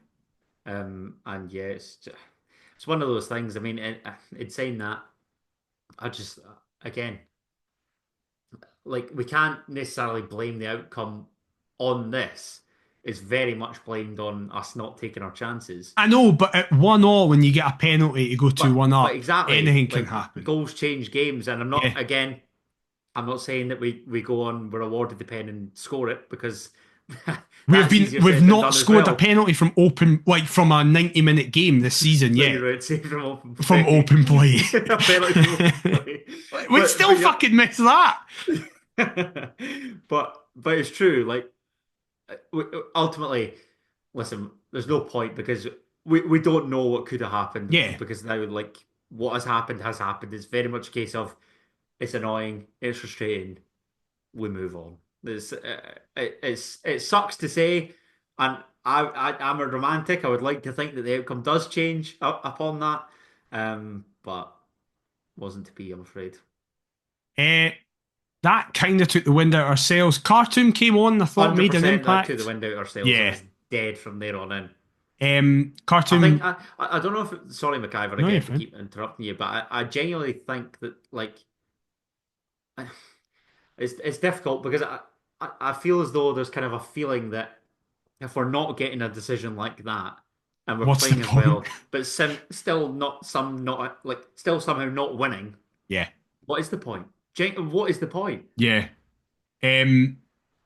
B: And yeah, it's one of those things. I mean, in saying that, I just again, like we can't necessarily blame the outcome on this. It's very much blamed on us not taking our chances.
A: I know, but at 1-1, when you get a penalty to go 2-1
B: But
A: up,
B: exactly,
A: anything can
B: like
A: happen.
B: goals change games, and
A: Yeah.
B: I'm not saying that we go on, we're awarded the pen and score it because
A: We've
B: that's
A: been
B: easier
A: we've
B: said than
A: not
B: done as
A: scored a
B: well.
A: penalty from open, like from a 90-minute game this season
B: So you
A: yet.
B: know, it's from open
A: From
B: play,
A: open play.
B: a penalty from open play.
A: We'd still
B: But
A: fucking miss that.
B: but it's true. Like ultimately, listen, there's no point because we don't know what could have happened
A: Yeah.
B: because now like what has happened has happened. It's very much a case of it's annoying, it's frustrating, we move on. It sucks to say, and I'm a romantic. I would like to think that the outcome does change upon that, but wasn't to be, I'm afraid.
A: Uh, that kind of took the wind out of our sails. Cartoon came on, I thought made an
B: 100% that took the
A: impact.
B: wind out ourselves. It
A: Yeah.
B: was dead from there on in. I think
A: Cartoon.
B: I don't know if sorry, McIver,
A: No, you're
B: again to
A: fine.
B: keep interrupting you, but I genuinely think that like it's difficult because I feel as though there's kind of a feeling that if we're not getting a decision like that and we're
A: What's the
B: playing as
A: point?
B: well, but still somehow not winning,
A: Yeah.
B: what is the point? What is the point?
A: Yeah. Um,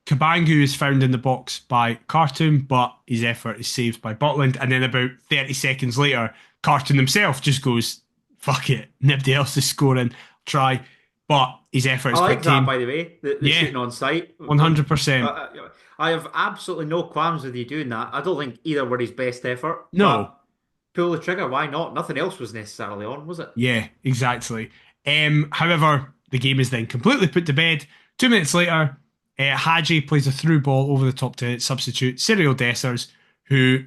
A: Kabangu is found in the box by Cartoon, but his effort is saved by Butland. And then about 30 seconds later, Cartoon himself just goes, fuck it. Nobody else is scoring. Try. But his effort
B: I
A: is
B: like
A: quite
B: that,
A: tame.
B: by the way, the
A: Yeah,
B: shooting on sight. Uh,
A: 100%.
B: I have absolutely no qualms with you doing that. I don't think either were his best effort,
A: No.
B: but pull the trigger. Why not? Nothing else was necessarily on, was it?
A: Yeah, exactly. However, the game is then completely put to bed. 2 minutes later, Hadji plays a through ball over the top to substitute Cyril Dessers, who,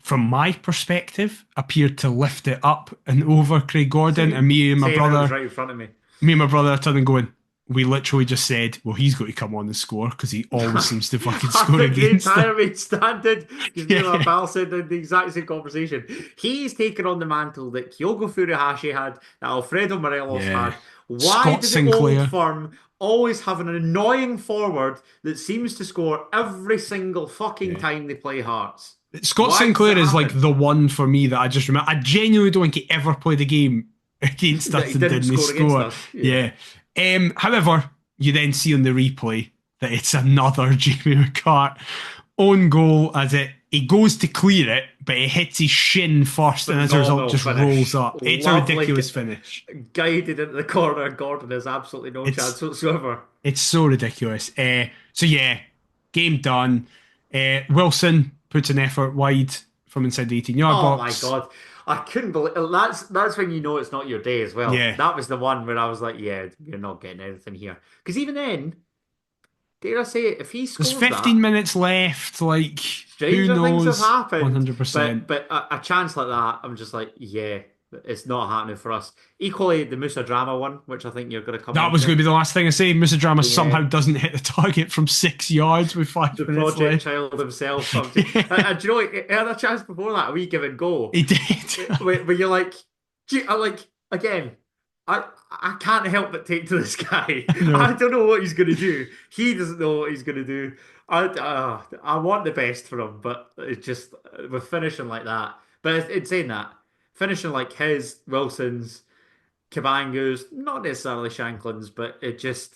A: from my perspective, appeared to lift it up and over Craig Gordon. And
B: Same, same. It was right in front of me.
A: me and my brother are turning going, we literally just said, well, he's got to come on and score because he always seems to fucking
B: I
A: score
B: think the
A: against
B: entire
A: them.
B: main stand did because me and
A: Yeah,
B: my pal said the exact same conversation. He's taken on the mantle that Kyogo Furuhashi had, that Alfredo Morelos
A: yeah.
B: had. Why
A: Scott
B: did the old
A: Sinclair.
B: firm always have an annoying forward that seems to score every single fucking
A: Yeah.
B: time they play Hearts?
A: Scott
B: Why does it
A: Sinclair is like
B: happen
A: the one for me that I just remember. I genuinely don't think he ever played a game against
B: that
A: us
B: he
A: and
B: didn't
A: didn't
B: score against
A: score.
B: us? Yeah.
A: Yeah. However, you then see on the replay that it's another Jamie McCart own goal as he goes to clear it, but he hits his shin first and as a result
B: Phenomenal
A: just rolls
B: finish.
A: up. It's a
B: Lovely
A: ridiculous finish.
B: guided into the corner. Gordon has absolutely no chance
A: It's
B: whatsoever.
A: it's so ridiculous. So yeah, game done. Wilson puts an effort wide from inside the 18-yard
B: Oh my
A: box.
B: God. I couldn't believe that's when you know it's not your day as well.
A: Yeah.
B: That was the one where I was like, yeah, you're not getting anything here. Because even then, dare I say it, if he
A: There's
B: scores
A: 15
B: that,
A: minutes left. Like, who
B: stranger things have
A: knows?
B: happened.
A: 100%.
B: But a chance like that, I'm just like, yeah, it's not happening for us. Equally, the Musa Drama one, which I think you're going to come
A: That
B: on
A: was going
B: to.
A: to be the last thing I say. Mr. Drama
B: Yeah.
A: somehow doesn't hit the target from 6 yards with five
B: The
A: minutes
B: project
A: left.
B: child himself. And do you know what? He had a chance before that, a wee give and go.
A: He did.
B: Where you're like, I like again. I can't help but take to this guy. I
A: No.
B: don't know what he's gonna do. He doesn't know what he's gonna do. I want the best for him, but it's just with finishing like that. But in saying that, finishing like his, Wilson's, Cabango's, not necessarily Shanklin's, but it just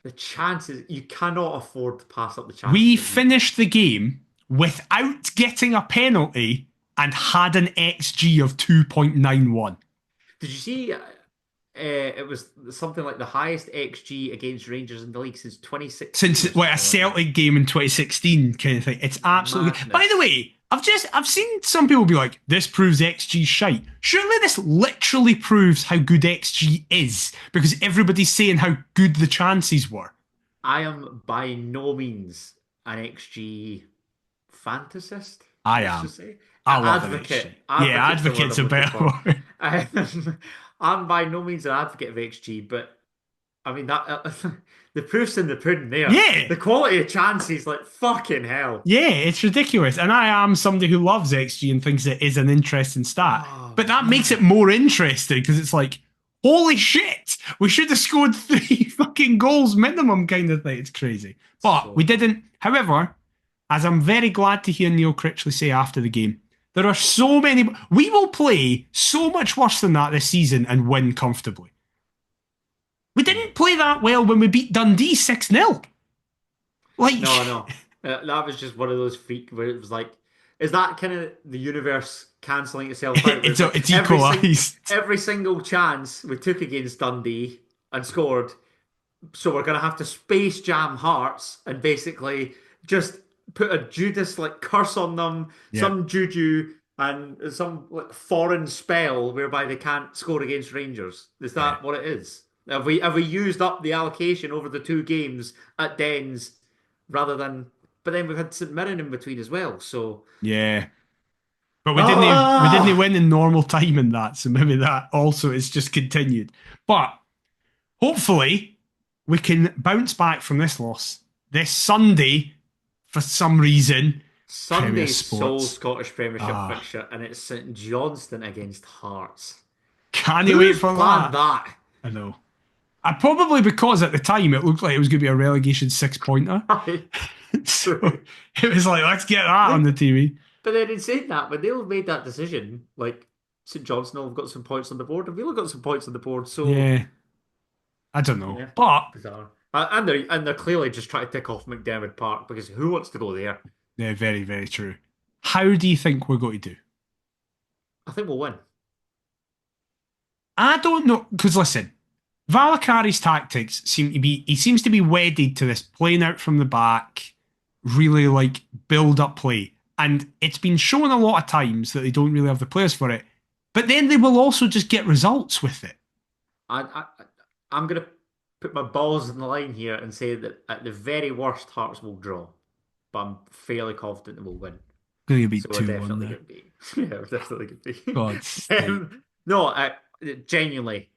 B: the chances you cannot afford to pass up the
A: We
B: chances of these.
A: finished the game without getting a penalty and had an XG of 2.91.
B: Did you see? It was something like the highest XG against Rangers in the league since 2016 or
A: Since, what, a
B: something like that.
A: Celtic game in 2016 kind of thing. It's absolutely. By the
B: Madness.
A: way, I've seen some people be like, this proves XG shite. Surely this literally proves how good XG is because everybody's saying how good the chances were.
B: I am by no means an XG fantasist,
A: I
B: let's
A: am.
B: just say.
A: I love an
B: Advocate.
A: XG. Yeah,
B: Advocate's the word
A: advocate's
B: I'm
A: a
B: looking
A: better
B: for.
A: word.
B: I'm by no means an advocate of XG, but I mean that the proof's in the pudding there.
A: Yeah.
B: The quality of chances, like fucking hell.
A: Yeah, it's ridiculous. And I am somebody who loves XG and thinks it is an interesting stat.
B: Oh
A: But that makes it
B: man.
A: more interesting because it's like, holy shit, we should have scored three fucking goals minimum kind of thing. It's crazy. But we
B: So good.
A: didn't. However, as I'm very glad to hear Neil Critchley say after the game, there are so many. We will play so much worse than that this season and win comfortably. We
B: Hmm.
A: didn't play that well when we beat Dundee 6-0. Like,
B: No, no. That was just one of those freak where it was like, is that kind of the universe cancelling itself out? Where it's like
A: it's equalised.
B: every single chance we took against Dundee and scored, so we're gonna have to space jam Hearts and basically just put a Judas like curse on them,
A: Yeah.
B: some juju and some like foreign spell whereby they can't score against Rangers. Is
A: Yeah.
B: that what it is? Have we used up the allocation over the two games at Dens rather than? But then we've had St Mirren in between as well. So
A: Yeah. But we didn't
B: ah,
A: win in normal time in that, so maybe that also is just continued. But hopefully we can bounce back from this loss this Sunday for some reason. Premier
B: Sunday's sole
A: Sports.
B: Scottish Premiership
A: Ah,
B: fixture, and it's St Johnstone against Hearts.
A: can't you wait
B: Who's
A: for
B: planned
A: that?
B: that?
A: I know. I probably because at the time it looked like it was going to be a relegation 6 pointer. So
B: True.
A: it was like, let's get that on the TV.
B: But then in saying that, when they'll have made that decision, like St Johnstone have got some points on the board, and we've got some points on the board. So
A: Yeah, I don't know.
B: yeah,
A: But
B: bizarre. And they're clearly just trying to tick off McDermott Park because who wants to go there?
A: yeah, very, very true. How do you think we're going to do?
B: I think we'll win.
A: I don't know because listen, Valakari's tactics seem to be he seems to be wedded to this playing out from the back, really like build up play. And it's been shown a lot of times that they don't really have the players for it. But then they will also just get results with it.
B: I, I I'm gonna put my balls on the line here and say that at the very worst, Hearts will draw, but I'm fairly confident they will win.
A: Gonna be
B: So we're
A: 2-1
B: definitely
A: there.
B: gonna be, yeah, we're definitely gonna
A: God's
B: be.
A: sake.
B: No, genuinely,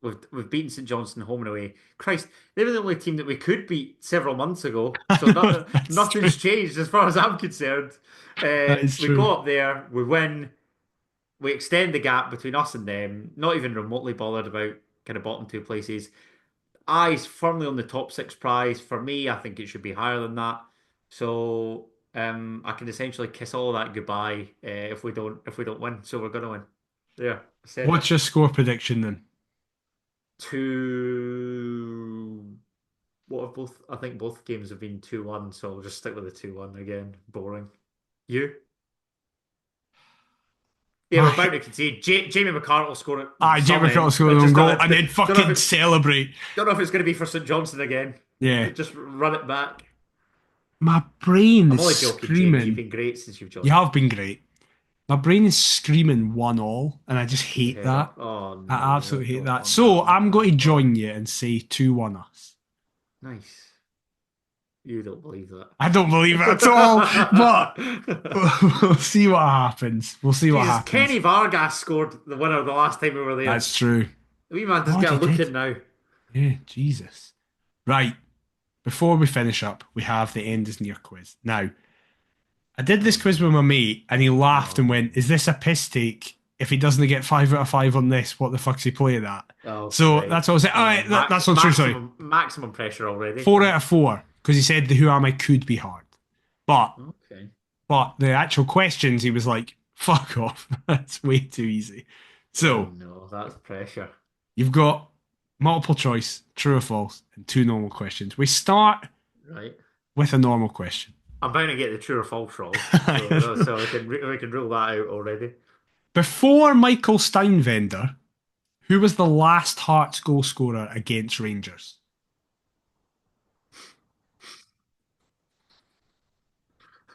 B: we've beaten St Johnstone home and away. Christ, they were the only team that we could beat several months ago.
A: I
B: So
A: know that's true.
B: nothing's changed as far as I'm concerned.
A: That is
B: We
A: true.
B: go up there, we win, we extend the gap between us and them. Not even remotely bothered about kind of bottom two places. Eyes firmly on the top six prize. For me, I think it should be higher than that. So I can essentially kiss all of that goodbye if we don't win. So we're gonna win. There, I said it.
A: What's your score prediction then?
B: Two. What have both? I think both games have been 2-1. So I'll just stick with the 2-1 again. Boring. You? Yeah, we're about
A: My
B: to concede. Jamie McCart will score it
A: Jamie
B: some
A: McCullough
B: end.
A: scored
B: I
A: an own
B: just
A: goal
B: don't,
A: and then
B: don't know if
A: fucking
B: it's
A: celebrate.
B: don't know if it's going to be for St Johnstone again.
A: Yeah.
B: Just run it back.
A: My brain
B: I'm
A: is
B: only joking, James. You've
A: screaming.
B: been great since you've
A: You
B: joined.
A: have been great. My brain is screaming 1-1, and I just hate
B: Yeah.
A: that.
B: Oh
A: I
B: no, I
A: absolutely hate
B: don't
A: that.
B: want that
A: So
B: on
A: I'm going
B: my
A: to
B: heart.
A: join you and say 2-1 us.
B: Nice. You don't believe that.
A: I don't believe it at all, but we'll see what happens. We'll see what
B: Jesus,
A: happens.
B: Kenny Vargas scored the winner the last time we were there.
A: That's true.
B: The wee man just
A: God,
B: get a
A: he
B: look
A: did.
B: in now.
A: Yeah, Jesus. Right. Before we finish up, we have the end is near quiz. Now, I did this
B: Oh
A: quiz with
B: no.
A: my mate, and he laughed and
B: Oh,
A: went, "Is this a piss take? If he doesn't get 5 out of 5 on this, what the fuck's he playing at?"
B: oh,
A: So
B: great.
A: that's what I said. All
B: Oh,
A: right, that's not true. Sorry,
B: maximum pressure already.
A: 4 out of 4 because he said the Who Am I could be hard, but
B: Okay.
A: the actual questions he was like, "Fuck off, that's way too easy."
B: Oh
A: So
B: no, that's pressure.
A: you've got multiple choice, true or false, and 2 normal questions. We start
B: Right.
A: with a normal question.
B: I'm bound to get the true or false wrong, so we can rule that out already.
A: Before Michael Steinvender, who was the last Hearts goal scorer against Rangers?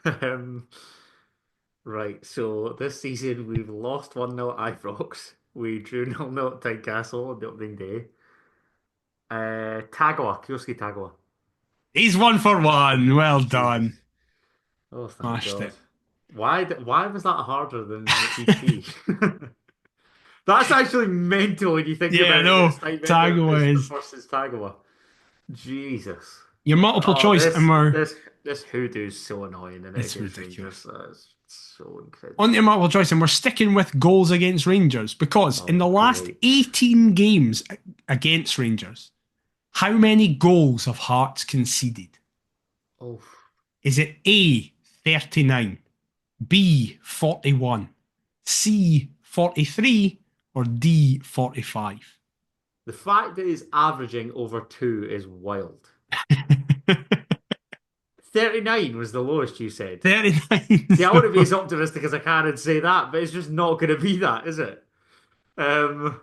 B: Um, Right, so this season we've lost 1-0 at Ibrox. We drew 0-0 at Tynecastle on the opening day. Tagawa, Kyosuke Tagawa.
A: He's 1 for 1. Well
B: Jesus.
A: done.
B: Oh, thank
A: Smashed
B: God.
A: it.
B: Why was that harder than EP? That's actually mental when you think
A: Yeah,
B: about it.
A: no.
B: It's like
A: Tagawa
B: it's
A: is
B: versus Tagawa. Jesus.
A: your multiple
B: Oh,
A: choice, and
B: this hoodoo's so annoying and it
A: it's
B: against Rangers.
A: ridiculous.
B: That's so
A: On
B: incredible.
A: your multiple choice, and we're sticking with goals against Rangers because in
B: Oh,
A: the last
B: great.
A: 18 games against Rangers, how many goals have Hearts conceded?
B: Oh,
A: Is it A, 39, B, 41, C, 43, or D, 45?
B: the fact that he's averaging over two is wild. 39 was the lowest you said.
A: 39.
B: See, I want to be as optimistic as I can and say that, but it's just not going to be that, is it? Um,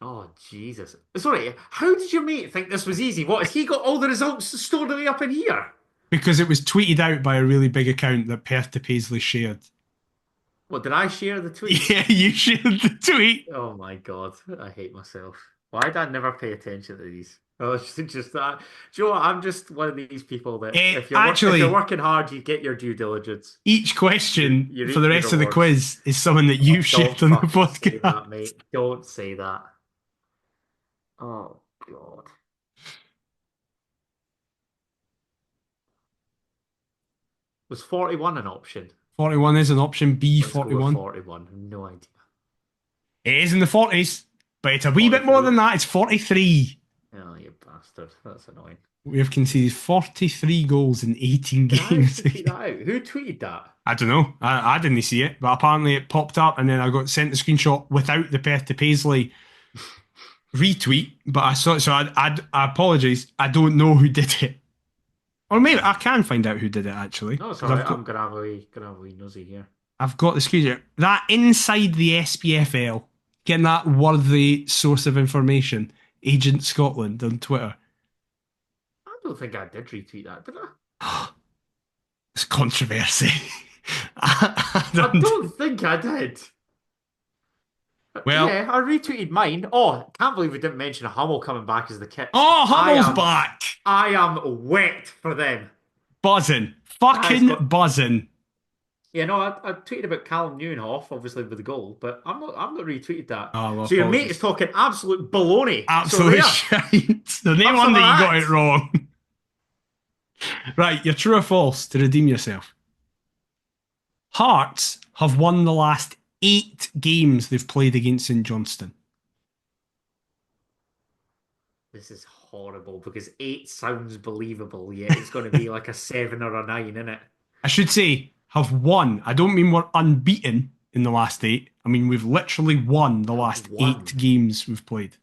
B: oh, Jesus. Sorry, how did your mate think this was easy? What, has he got all the results stored away up in here?
A: Because it was tweeted out by a really big account that Perth to Paisley shared.
B: What, did I share the tweet?
A: Yeah, you shared the tweet.
B: Oh my God, I hate myself. Why did I never pay attention to these? Oh, it's just that. Do you know what? I'm just one of these people that if you're
A: Actually,
B: working hard, you get your due diligence.
A: each question
B: You
A: for the
B: reap your
A: rest of the
B: rewards.
A: quiz is someone that
B: Oh,
A: you've
B: don't
A: shared on the
B: fucking say
A: podcast.
B: that, mate. Don't say that. Oh God. Was 41 an option?
A: 41 is an option B,
B: Let's go with
A: 41.
B: 41. No idea.
A: It is in the 40s, but it's a wee bit more than
B: 43?
A: that. It's 43.
B: Oh, you bastard. That's annoying.
A: We have conceded 43 goals in 18
B: Did I
A: games.
B: actually tweet that out? Who tweeted that?
A: I don't know. I didn't see it, but apparently it popped up and then I got sent the screenshot without the Perth to Paisley retweet. But I saw it, so I apologise. I don't know who did it. Or maybe I can find out who did it actually.
B: No, it's
A: Because
B: alright. I'm gonna have a wee nosy here.
A: I've got the screenshot. That inside the SPFL, getting that worthy source of information, Agent Scotland on Twitter.
B: I don't think I did retweet that, did I?
A: It's controversy. I
B: I
A: don't-
B: don't think I did.
A: Well,
B: Yeah, I retweeted mine. Oh, can't believe we didn't mention Hummel coming back as the kit.
A: oh,
B: I
A: Hummel's
B: am
A: back.
B: I am wet for them.
A: Buzzing.
B: That has
A: Fucking
B: got
A: buzzing.
B: Yeah, no, I tweeted about Callum Newhoff, obviously with the goal, but I'm not retweeted that.
A: Oh, well,
B: So your mate is
A: apologies.
B: talking absolute baloney. So
A: Absolute
B: there,
A: shite. The name
B: have
A: one
B: some of
A: that you got
B: that.
A: it wrong. Right, you're true or false to redeem yourself. Hearts have won the last 8 games they've played against St Johnstone.
B: This is horrible because 8 sounds believable, yet it's going to be like a 7 or a 9, isn't it?
A: I should say have won. I don't mean we're unbeaten in the last 8. I mean we've literally won the last
B: One.
A: 8 games we've played.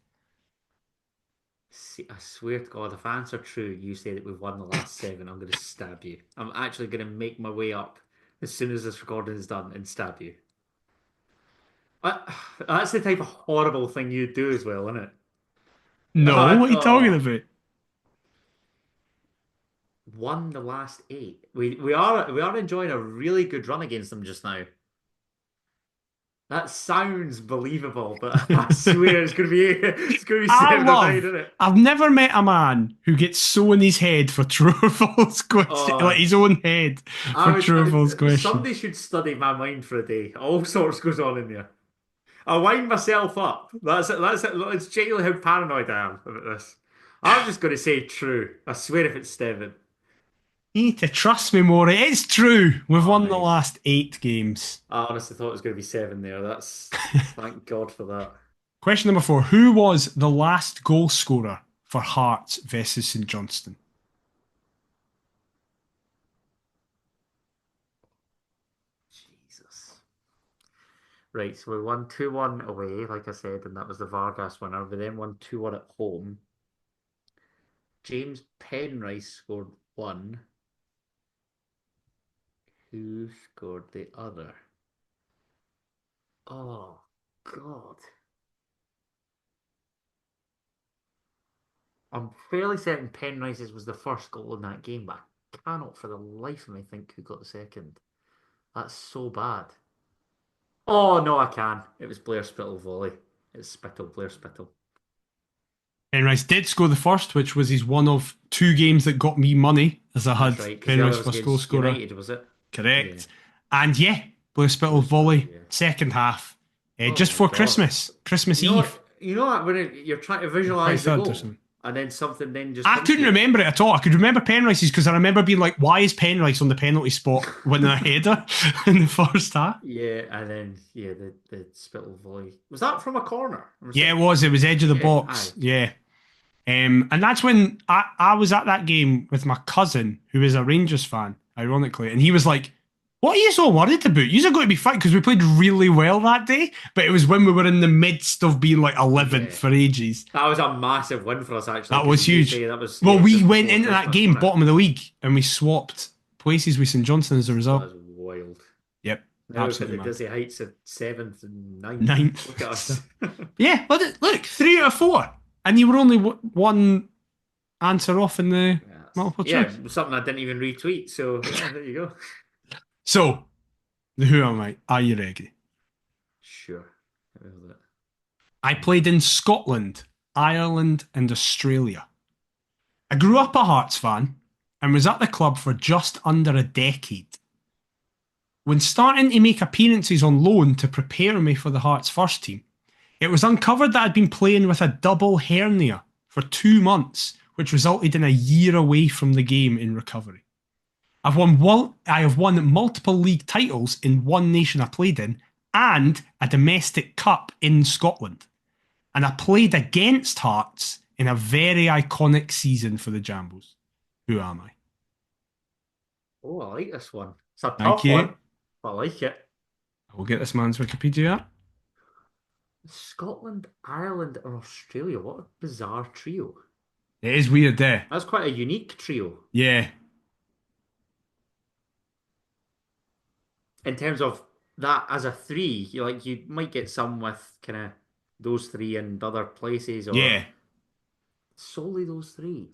B: See, I swear to God, if answer true, you say that we've won the last 7, I'm going to stab you. I'm actually going to make my way up as soon as this recording is done and stab you. That's the type of horrible thing you do as well, isn't it?
A: No, what are you talking
B: Oh,
A: about?
B: won the last 8. We are enjoying a really good run against them just now. That sounds believable, but I swear it's gonna be
A: I
B: 7 or 9,
A: love.
B: isn't it?
A: I've never met a man who gets so in his head for true or false question, like
B: Oh,
A: his own head
B: I
A: for true or false
B: would.
A: question.
B: Somebody should study my mind for a day. All sorts goes on in there. I wind myself up. That's it. That's it. It's genuinely how paranoid I am about this. I'm just going to say true. I swear if it's 7.
A: You need to trust me more. It is true. We've
B: Oh,
A: won the
B: nice.
A: last 8 games.
B: I honestly thought it was going to be 7 there. That's Thank God for that.
A: Question number 4. Who was the last goal scorer for Hearts versus St Johnstone?
B: Jesus. Right, so we won 2-1 away, like I said, and that was the Vargas winner. We then won 2-1 at home. James Penrice scored 1. Who scored the other? Oh, God. I'm fairly certain Penrice's was the first goal in that game, but I cannot for the life of me think who got the second. That's so bad. Oh no, I can. It was Blair Spittle volley. It's Spittle, Blair Spittle.
A: Penrice did score the first, which was his one of two games that got me money, as I
B: That's
A: had
B: right, because the other
A: Penrice
B: was
A: first goal
B: against
A: scorer.
B: United, was it? Yeah,
A: Correct. And yeah, Blue Spittle
B: Blair Spittle.
A: volley,
B: Yeah.
A: second half,
B: Oh
A: just
B: my
A: for
B: God.
A: Christmas Eve.
B: When you're trying to
A: Twenty
B: visualize the
A: third or
B: goal,
A: something.
B: and then something then just
A: I
B: comes
A: couldn't
B: to you.
A: remember it at all. I could remember Penrice's because I remember being like, why is Penrice on the penalty spot winning a header in the first half?
B: Yeah, and then the Spittle volley. Was that from a corner? Or was
A: Yeah,
B: it?
A: it was. It was edge of the
B: Yeah, aye.
A: box. Yeah. And that's when I was at that game with my cousin, who is a Rangers fan, ironically, and he was like, "What are you so worried about? You're going to be fine," because we played really well that day. But it was when we were in the midst of being like 11th
B: Yeah.
A: for ages.
B: That was a massive win for us actually.
A: That
B: Because
A: was
B: as you
A: huge.
B: say, that was
A: Well, we
B: just
A: went
B: before
A: into that
B: Christmas,
A: game
B: wasn't it?
A: bottom of the league, and we swapped places with St Johnstone as a result.
B: That was wild.
A: Yep,
B: Now we've hit
A: absolutely
B: the
A: mad.
B: dizzy heights of seventh and ninth. Look
A: Ninth.
B: at us.
A: Yeah, but look, 3 out of 4, and you were only one answer off in the multiple choice.
B: Something I didn't even retweet. So yeah, there you go.
A: So, the who am I? Are you ready?
B: Sure.
A: I played in Scotland, Ireland, and Australia. I grew up a Hearts fan and was at the club for just under a decade. When starting to make appearances on loan to prepare me for the Hearts first team, it was uncovered that I'd been playing with a double hernia for 2 months, which resulted in a year away from the game in recovery. I have won multiple league titles in one nation I played in and a domestic cup in Scotland. And I played against Hearts in a very iconic season for the Jambos. Who am I?
B: Oh, I like this one. It's a
A: Thank
B: tough
A: you.
B: one. I like it.
A: I will get this man's Wikipedia.
B: Scotland, Ireland, or Australia. What a bizarre trio.
A: It is weird there.
B: That's quite a unique trio.
A: Yeah.
B: In terms of that as a three, you might get some with kind of those three in other places or
A: Yeah.
B: solely those three.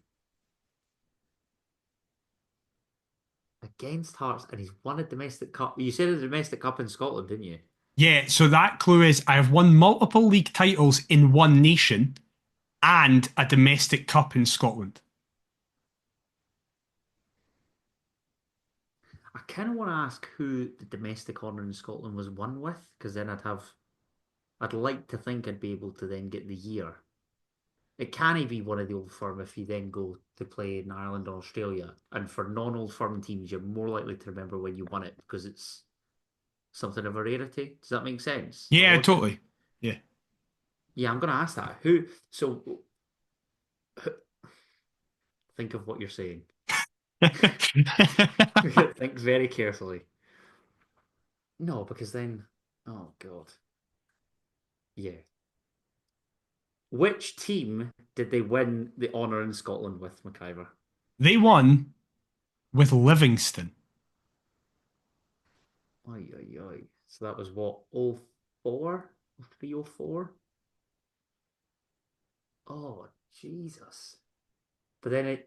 B: Against Hearts, and he's won a domestic cup. You said a domestic cup in Scotland, didn't you?
A: Yeah, so that clue is I have won multiple league titles in one nation and a domestic cup in Scotland.
B: I kind of want to ask who the domestic honour in Scotland was won with, because then I'd like to think I'd be able to then get the year. It can't be one of the Old Firm if you then go to play in Ireland or Australia. And for non-Old Firm teams, you're more likely to remember when you won it because it's something of a rarity. Does that make sense?
A: Yeah, totally. Yeah.
B: Yeah, I'm going to ask that. Who? So think of what you're saying. Think very carefully. No, because then, oh God. Yeah. Which team did they win the honour in Scotland with, McIver?
A: They won with Livingston.
B: Oi, oi, oi. So that was what, 04? 304? Oh, Jesus. But then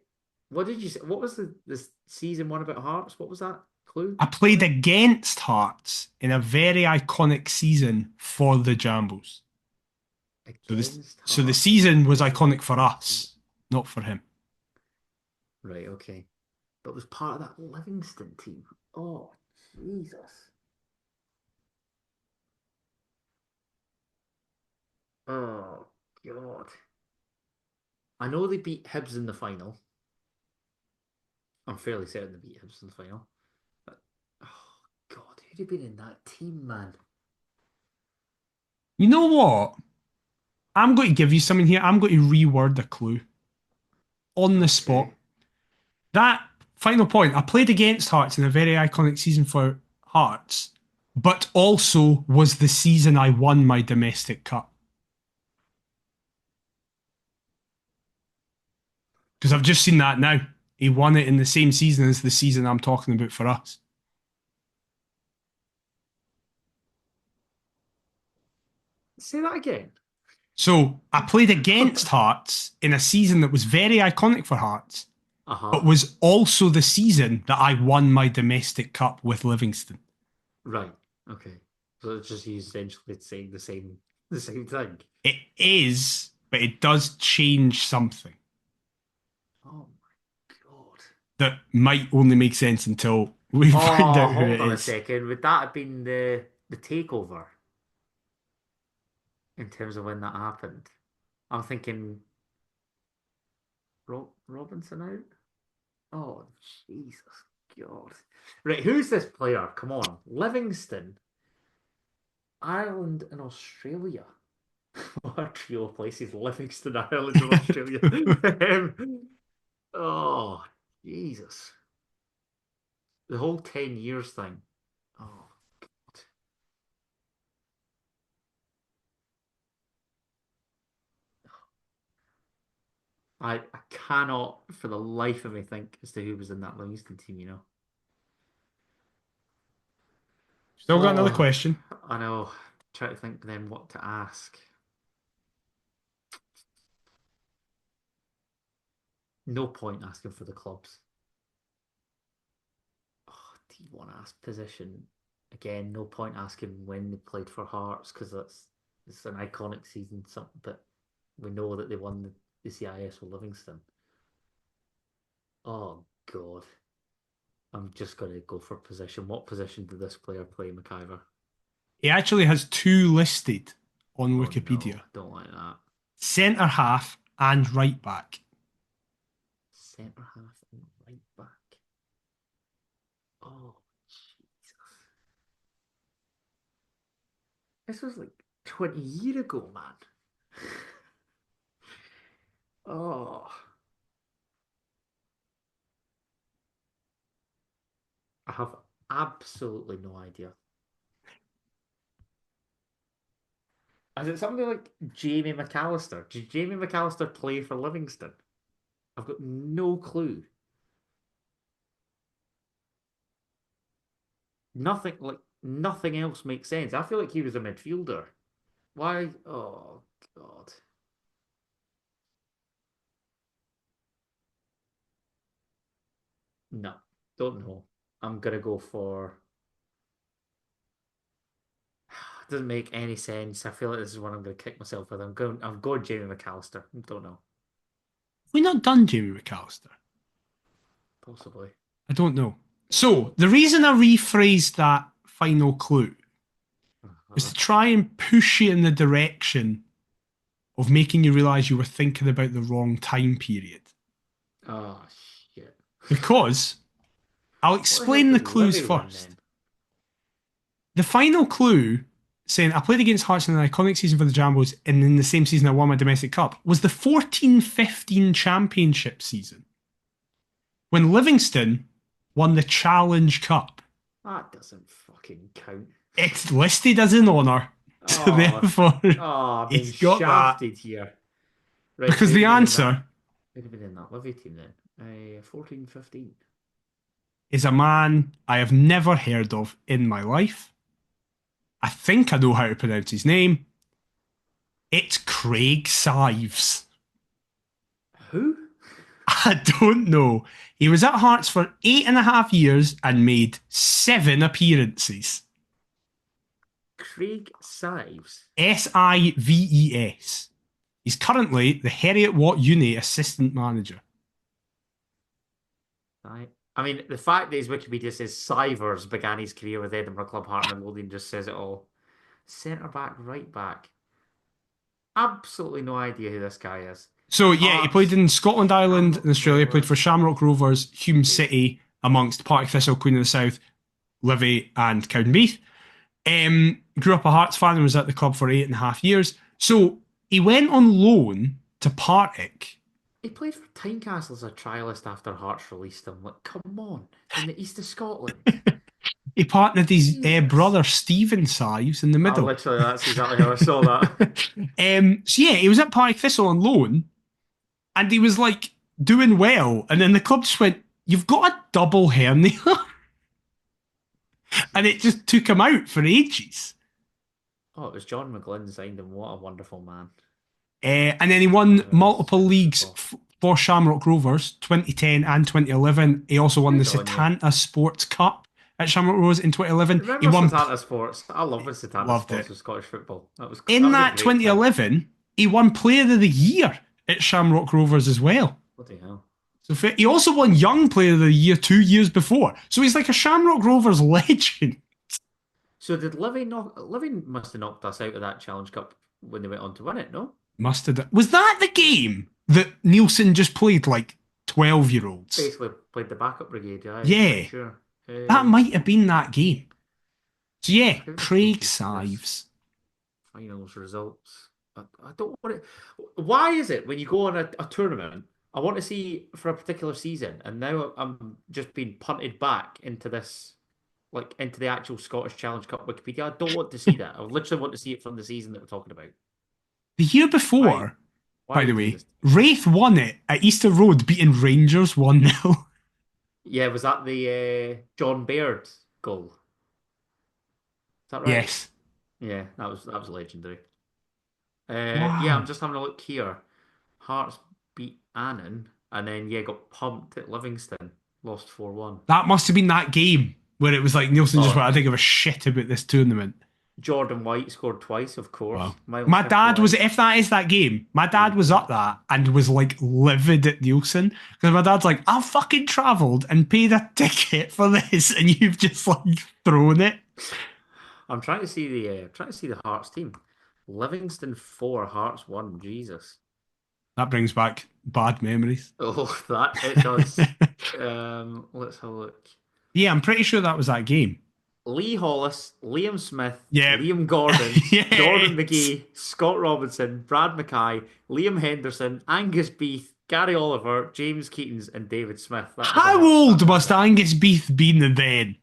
B: what did you say? What was this season one about Hearts? What was that clue?
A: I played against Hearts in a very iconic season for the Jambos. So the season was iconic for us, not for him.
B: Right, okay. But it was part of that Livingston team. Oh, Jesus. Oh, God. I know they beat Hibs in the final. I'm fairly certain they beat Hibs in the final. But, oh, God, who'd have been in that team, man?
A: You know what? I'm going to give you something here. I'm going to reword a clue on the spot.
B: Okay.
A: That final point, I played against Hearts in a very iconic season for Hearts, but also was the season I won my domestic cup. Because I've just seen that now. He won it in the same season as the season I'm talking about for us.
B: Say that again.
A: So I played against Hearts in a season that was very iconic for Hearts, but was also the season that I won my domestic cup with Livingston.
B: Right. Okay. So it's just you essentially saying the same thing.
A: It is, but it does change something
B: Oh my God.
A: that might only make sense until we find
B: Oh,
A: out who
B: hold
A: it
B: on a
A: is.
B: second. Would that have been the takeover in terms of when that happened? I'm thinking Robinson out. Oh, Jesus God. Right, who's this player? Come on. Livingston, Ireland, and Australia. What a trio of places. Livingston, Ireland, and Australia. Oh, Jesus. The whole 10 years thing. Oh, God. I cannot for the life of me think as to who was in that Livingston team, you know.
A: Still got another
B: Oh,
A: question.
B: I know. Try to think then what to ask. No point asking for the clubs. Oh, D1 ask position. Again, no point asking when they played for Hearts because it's an iconic season. But we know that they won the CIS with Livingston. Oh God, I'm just gonna go for position. What position did this player play, McIver?
A: He actually has two listed on
B: Oh
A: Wikipedia:
B: no, don't like that.
A: centre half and right back.
B: Centre half and right back. Oh Jesus, this was like 20 years ago, man. Oh, I have absolutely no idea. Is it somebody like Jamie McAllister? Did Jamie McAllister play for Livingston? I've got no clue. Nothing else makes sense. I feel like he was a midfielder. Why? Oh God. No, don't know. I'm gonna go for. It doesn't make any sense. I feel like this is what I'm gonna kick myself with. I'm going Jamie McAllister. Don't know.
A: Have we not done Jamie McAllister?
B: Possibly.
A: I don't know. So the reason I rephrased that final clue was
B: Uh-huh.
A: to try and push you in the direction of making you realise you were thinking about the wrong time period.
B: Oh shit.
A: Because I'll
B: What the hell
A: explain the
B: did
A: clues
B: Livy win
A: first.
B: then?
A: The final clue saying I played against Hearts in an iconic season for the Jambos, and in the same season I won my domestic cup was the 14-15 championship season when Livingston won the Challenge Cup.
B: That doesn't fucking count.
A: It's listed as an honour, so
B: Oh,
A: therefore
B: I'm being
A: it's got that.
B: shafted here. Right,
A: Because
B: who'd
A: the
B: have been in that?
A: answer
B: Who'd have been in that Livy team then? 14, 15.
A: is a man I have never heard of in my life. I think I know how to pronounce his name. It's Craig Sives.
B: Who?
A: I don't know. He was at Hearts for 8.5 years and made 7 appearances.
B: Craig Sives.
A: Sives. He's currently the Heriot Watt Uni assistant manager.
B: Right. I mean, the fact that his Wikipedia says Sivers began his career with Edinburgh Club, Heart and Midlothian just says it all. Centre back, right back. Absolutely no idea who this guy is.
A: So yeah, he played
B: Hearts,
A: in Scotland, Ireland, and
B: Shamrock
A: Australia. Played for
B: Rovers.
A: Shamrock Rovers, Hume
B: Okay.
A: City, amongst Partick Thistle, Queen of the South, Livy, and Cowdenbeath. Grew up a Hearts fan and was at the club for 8.5 years. So he went on loan to Partick.
B: He played for Tynecastle as a trialist after Hearts released him. Like, come on, in the east of Scotland.
A: He partnered his
B: Jesus.
A: brother Stephen Sives in the
B: Oh,
A: middle.
B: literally, that's exactly how I saw that.
A: So yeah, he was at Partick Thistle on loan, and he was like doing well, and then the club just went, "You've got a double hernia," and it
B: Jeez.
A: just took him out for ages.
B: Oh, it was John McGlynn signed him. What a wonderful man.
A: And then he won
B: Never else
A: multiple
B: finished
A: leagues
B: football.
A: for Shamrock Rovers, 2010 and 2011. He also won the
B: Good on you.
A: Setanta Sports Cup at Shamrock Rovers in 2011. He
B: Remember
A: won.
B: Satanta Sports? I love when Satanta
A: Loved
B: Sports
A: it.
B: was Scottish football. That
A: In
B: was a
A: that
B: great time.
A: 2011, he won Player of the Year at Shamrock Rovers as well.
B: Bloody hell.
A: So he also won Young Player of the Year 2 years before. So he's like a Shamrock Rovers legend.
B: So did Livy must have knocked us out of that Challenge Cup when they went on to win it, no?
A: Must have. Was that the game that Nielsen just played like 12-year-olds?
B: Basically played the backup brigade,
A: Yeah.
B: sure.
A: That might have been that game. So yeah,
B: Who
A: Craig
B: was
A: Sives.
B: Finals results. I don't want it. Why is it when you go on a tournament, I want to see for a particular season, and now I'm just being punted back into this, like into the actual Scottish Challenge Cup Wikipedia. I don't want to see that. I literally want to see it from the season that we're talking about.
A: The year before,
B: Why
A: by
B: are
A: the
B: you doing
A: way,
B: this?
A: Wraith won it at Easter Road, beating Rangers 1-0.
B: Yeah, was that the John Baird goal? Is that right?
A: Yes.
B: Yeah, that was legendary.
A: Wow.
B: Yeah, I'm just having a look here. Hearts beat Annan, and then got pumped at Livingston, lost 4-1.
A: That must have been that game where it was like Nielsen just
B: Oh.
A: went, I don't give a shit about this tournament.
B: Jordan White scored twice, of course.
A: Wow.
B: Miles
A: My dad was,
B: Hippolyte.
A: if that is that game, my dad was up that and was like livid at Nielsen because my dad's like, I've fucking travelled and paid a ticket for this and you've just like thrown it.
B: I'm trying to see the Hearts team. Livingston 4, Hearts 1. Jesus.
A: That brings back bad memories.
B: Oh, that it does. Let's have a look.
A: Yeah, I'm pretty sure that was that game.
B: Lee Hollis, Liam Smith,
A: Yeah.
B: Liam Gordon,
A: Yes.
B: Jordan McGee, Scott Robinson, Brad Mackay, Liam Henderson, Angus Beath, Gary Oliver, James Keatons, and David Smith. That was
A: How
B: a-
A: old must Angus Beath been then?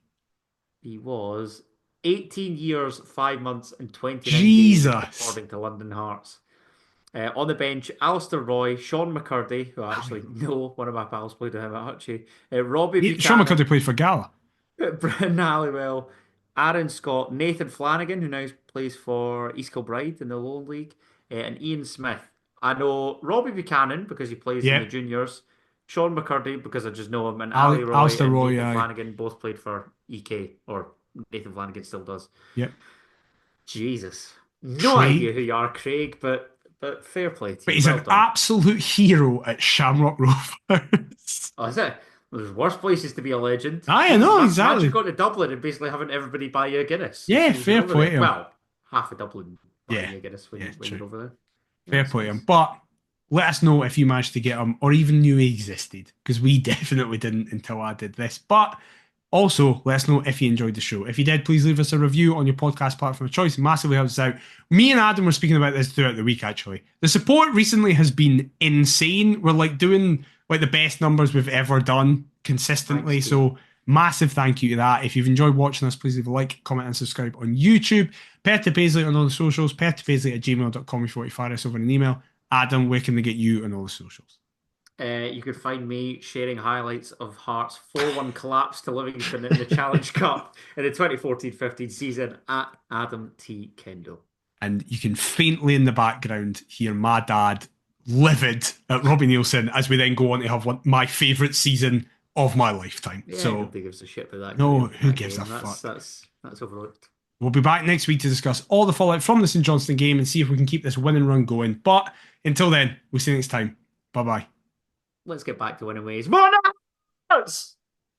B: He was 18 years, 5 months, and 29
A: Jesus.
B: days, according to London Hearts. On the bench, Alistair Roy, Sean McCurdy, who I actually know, one of my pals played with him at Hutchie, Robbie
A: Sean
B: Buchanan,
A: McCurdy played for Gala.
B: Brendan Halliwell, Aaron Scott, Nathan Flanagan, who now plays for East Kilbride in the Lowland League, and Ian Smith. I know Robbie Buchanan because he plays in the juniors, Sean McCurdy because I just know him, and Ali Roy
A: Alistair
B: and
A: Roy,
B: Nathan
A: aye.
B: Flanagan both played for EK, or Nathan Flanagan still does.
A: Yep.
B: Jesus. No
A: Craig.
B: idea who you are, Craig, but fair play to you.
A: But he's
B: Well
A: an
B: done.
A: absolute hero at Shamrock Rovers.
B: Oh, is it? There's worse places to be a legend.
A: Aye, I know,
B: Imagine
A: exactly.
B: going to Dublin and basically having everybody buy you a Guinness.
A: Yeah,
B: When
A: fair
B: you're over
A: play
B: there.
A: to him.
B: Well, half of Dublin buying
A: Yeah.
B: you a Guinness when
A: Yeah,
B: you're
A: true.
B: over there.
A: Fair
B: Yes,
A: play
B: yes.
A: him. But let us know if you managed to get him or even knew he existed, because we definitely didn't until I did this. But also, let us know if you enjoyed the show. If you did, please leave us a review on your podcast platform of choice. It massively helps us out. Me and Adam were speaking about this throughout the week, actually. The support recently has been insane. We're like doing like the best numbers we've ever done consistently.
B: Thanks, Steve.
A: So massive thank you to that. If you've enjoyed watching us, please leave a like, comment, and subscribe on YouTube. Perth to Paisley on all the socials. perthtopaisley@gmail.com if you want to fire us over an email. Adam, where can they get you on all the socials?
B: You could find me sharing highlights of Hearts' 4-1 collapse to Livingston in the Challenge Cup in the 2014-15 season at Adam T. Kendall.
A: And you can faintly in the background hear my dad livid at Robbie Nielsen as we then go on to have my favourite season of my lifetime.
B: Yeah,
A: So
B: nobody gives a shit about that.
A: No,
B: game.
A: who
B: That
A: gives a
B: game,
A: fuck?
B: That's overlooked.
A: we'll be back next week to discuss all the fallout from the St Johnstone game and see if we can keep this winning run going. But until then, we'll see you next time. Bye-bye.
B: Let's get back to winning ways. More nuts!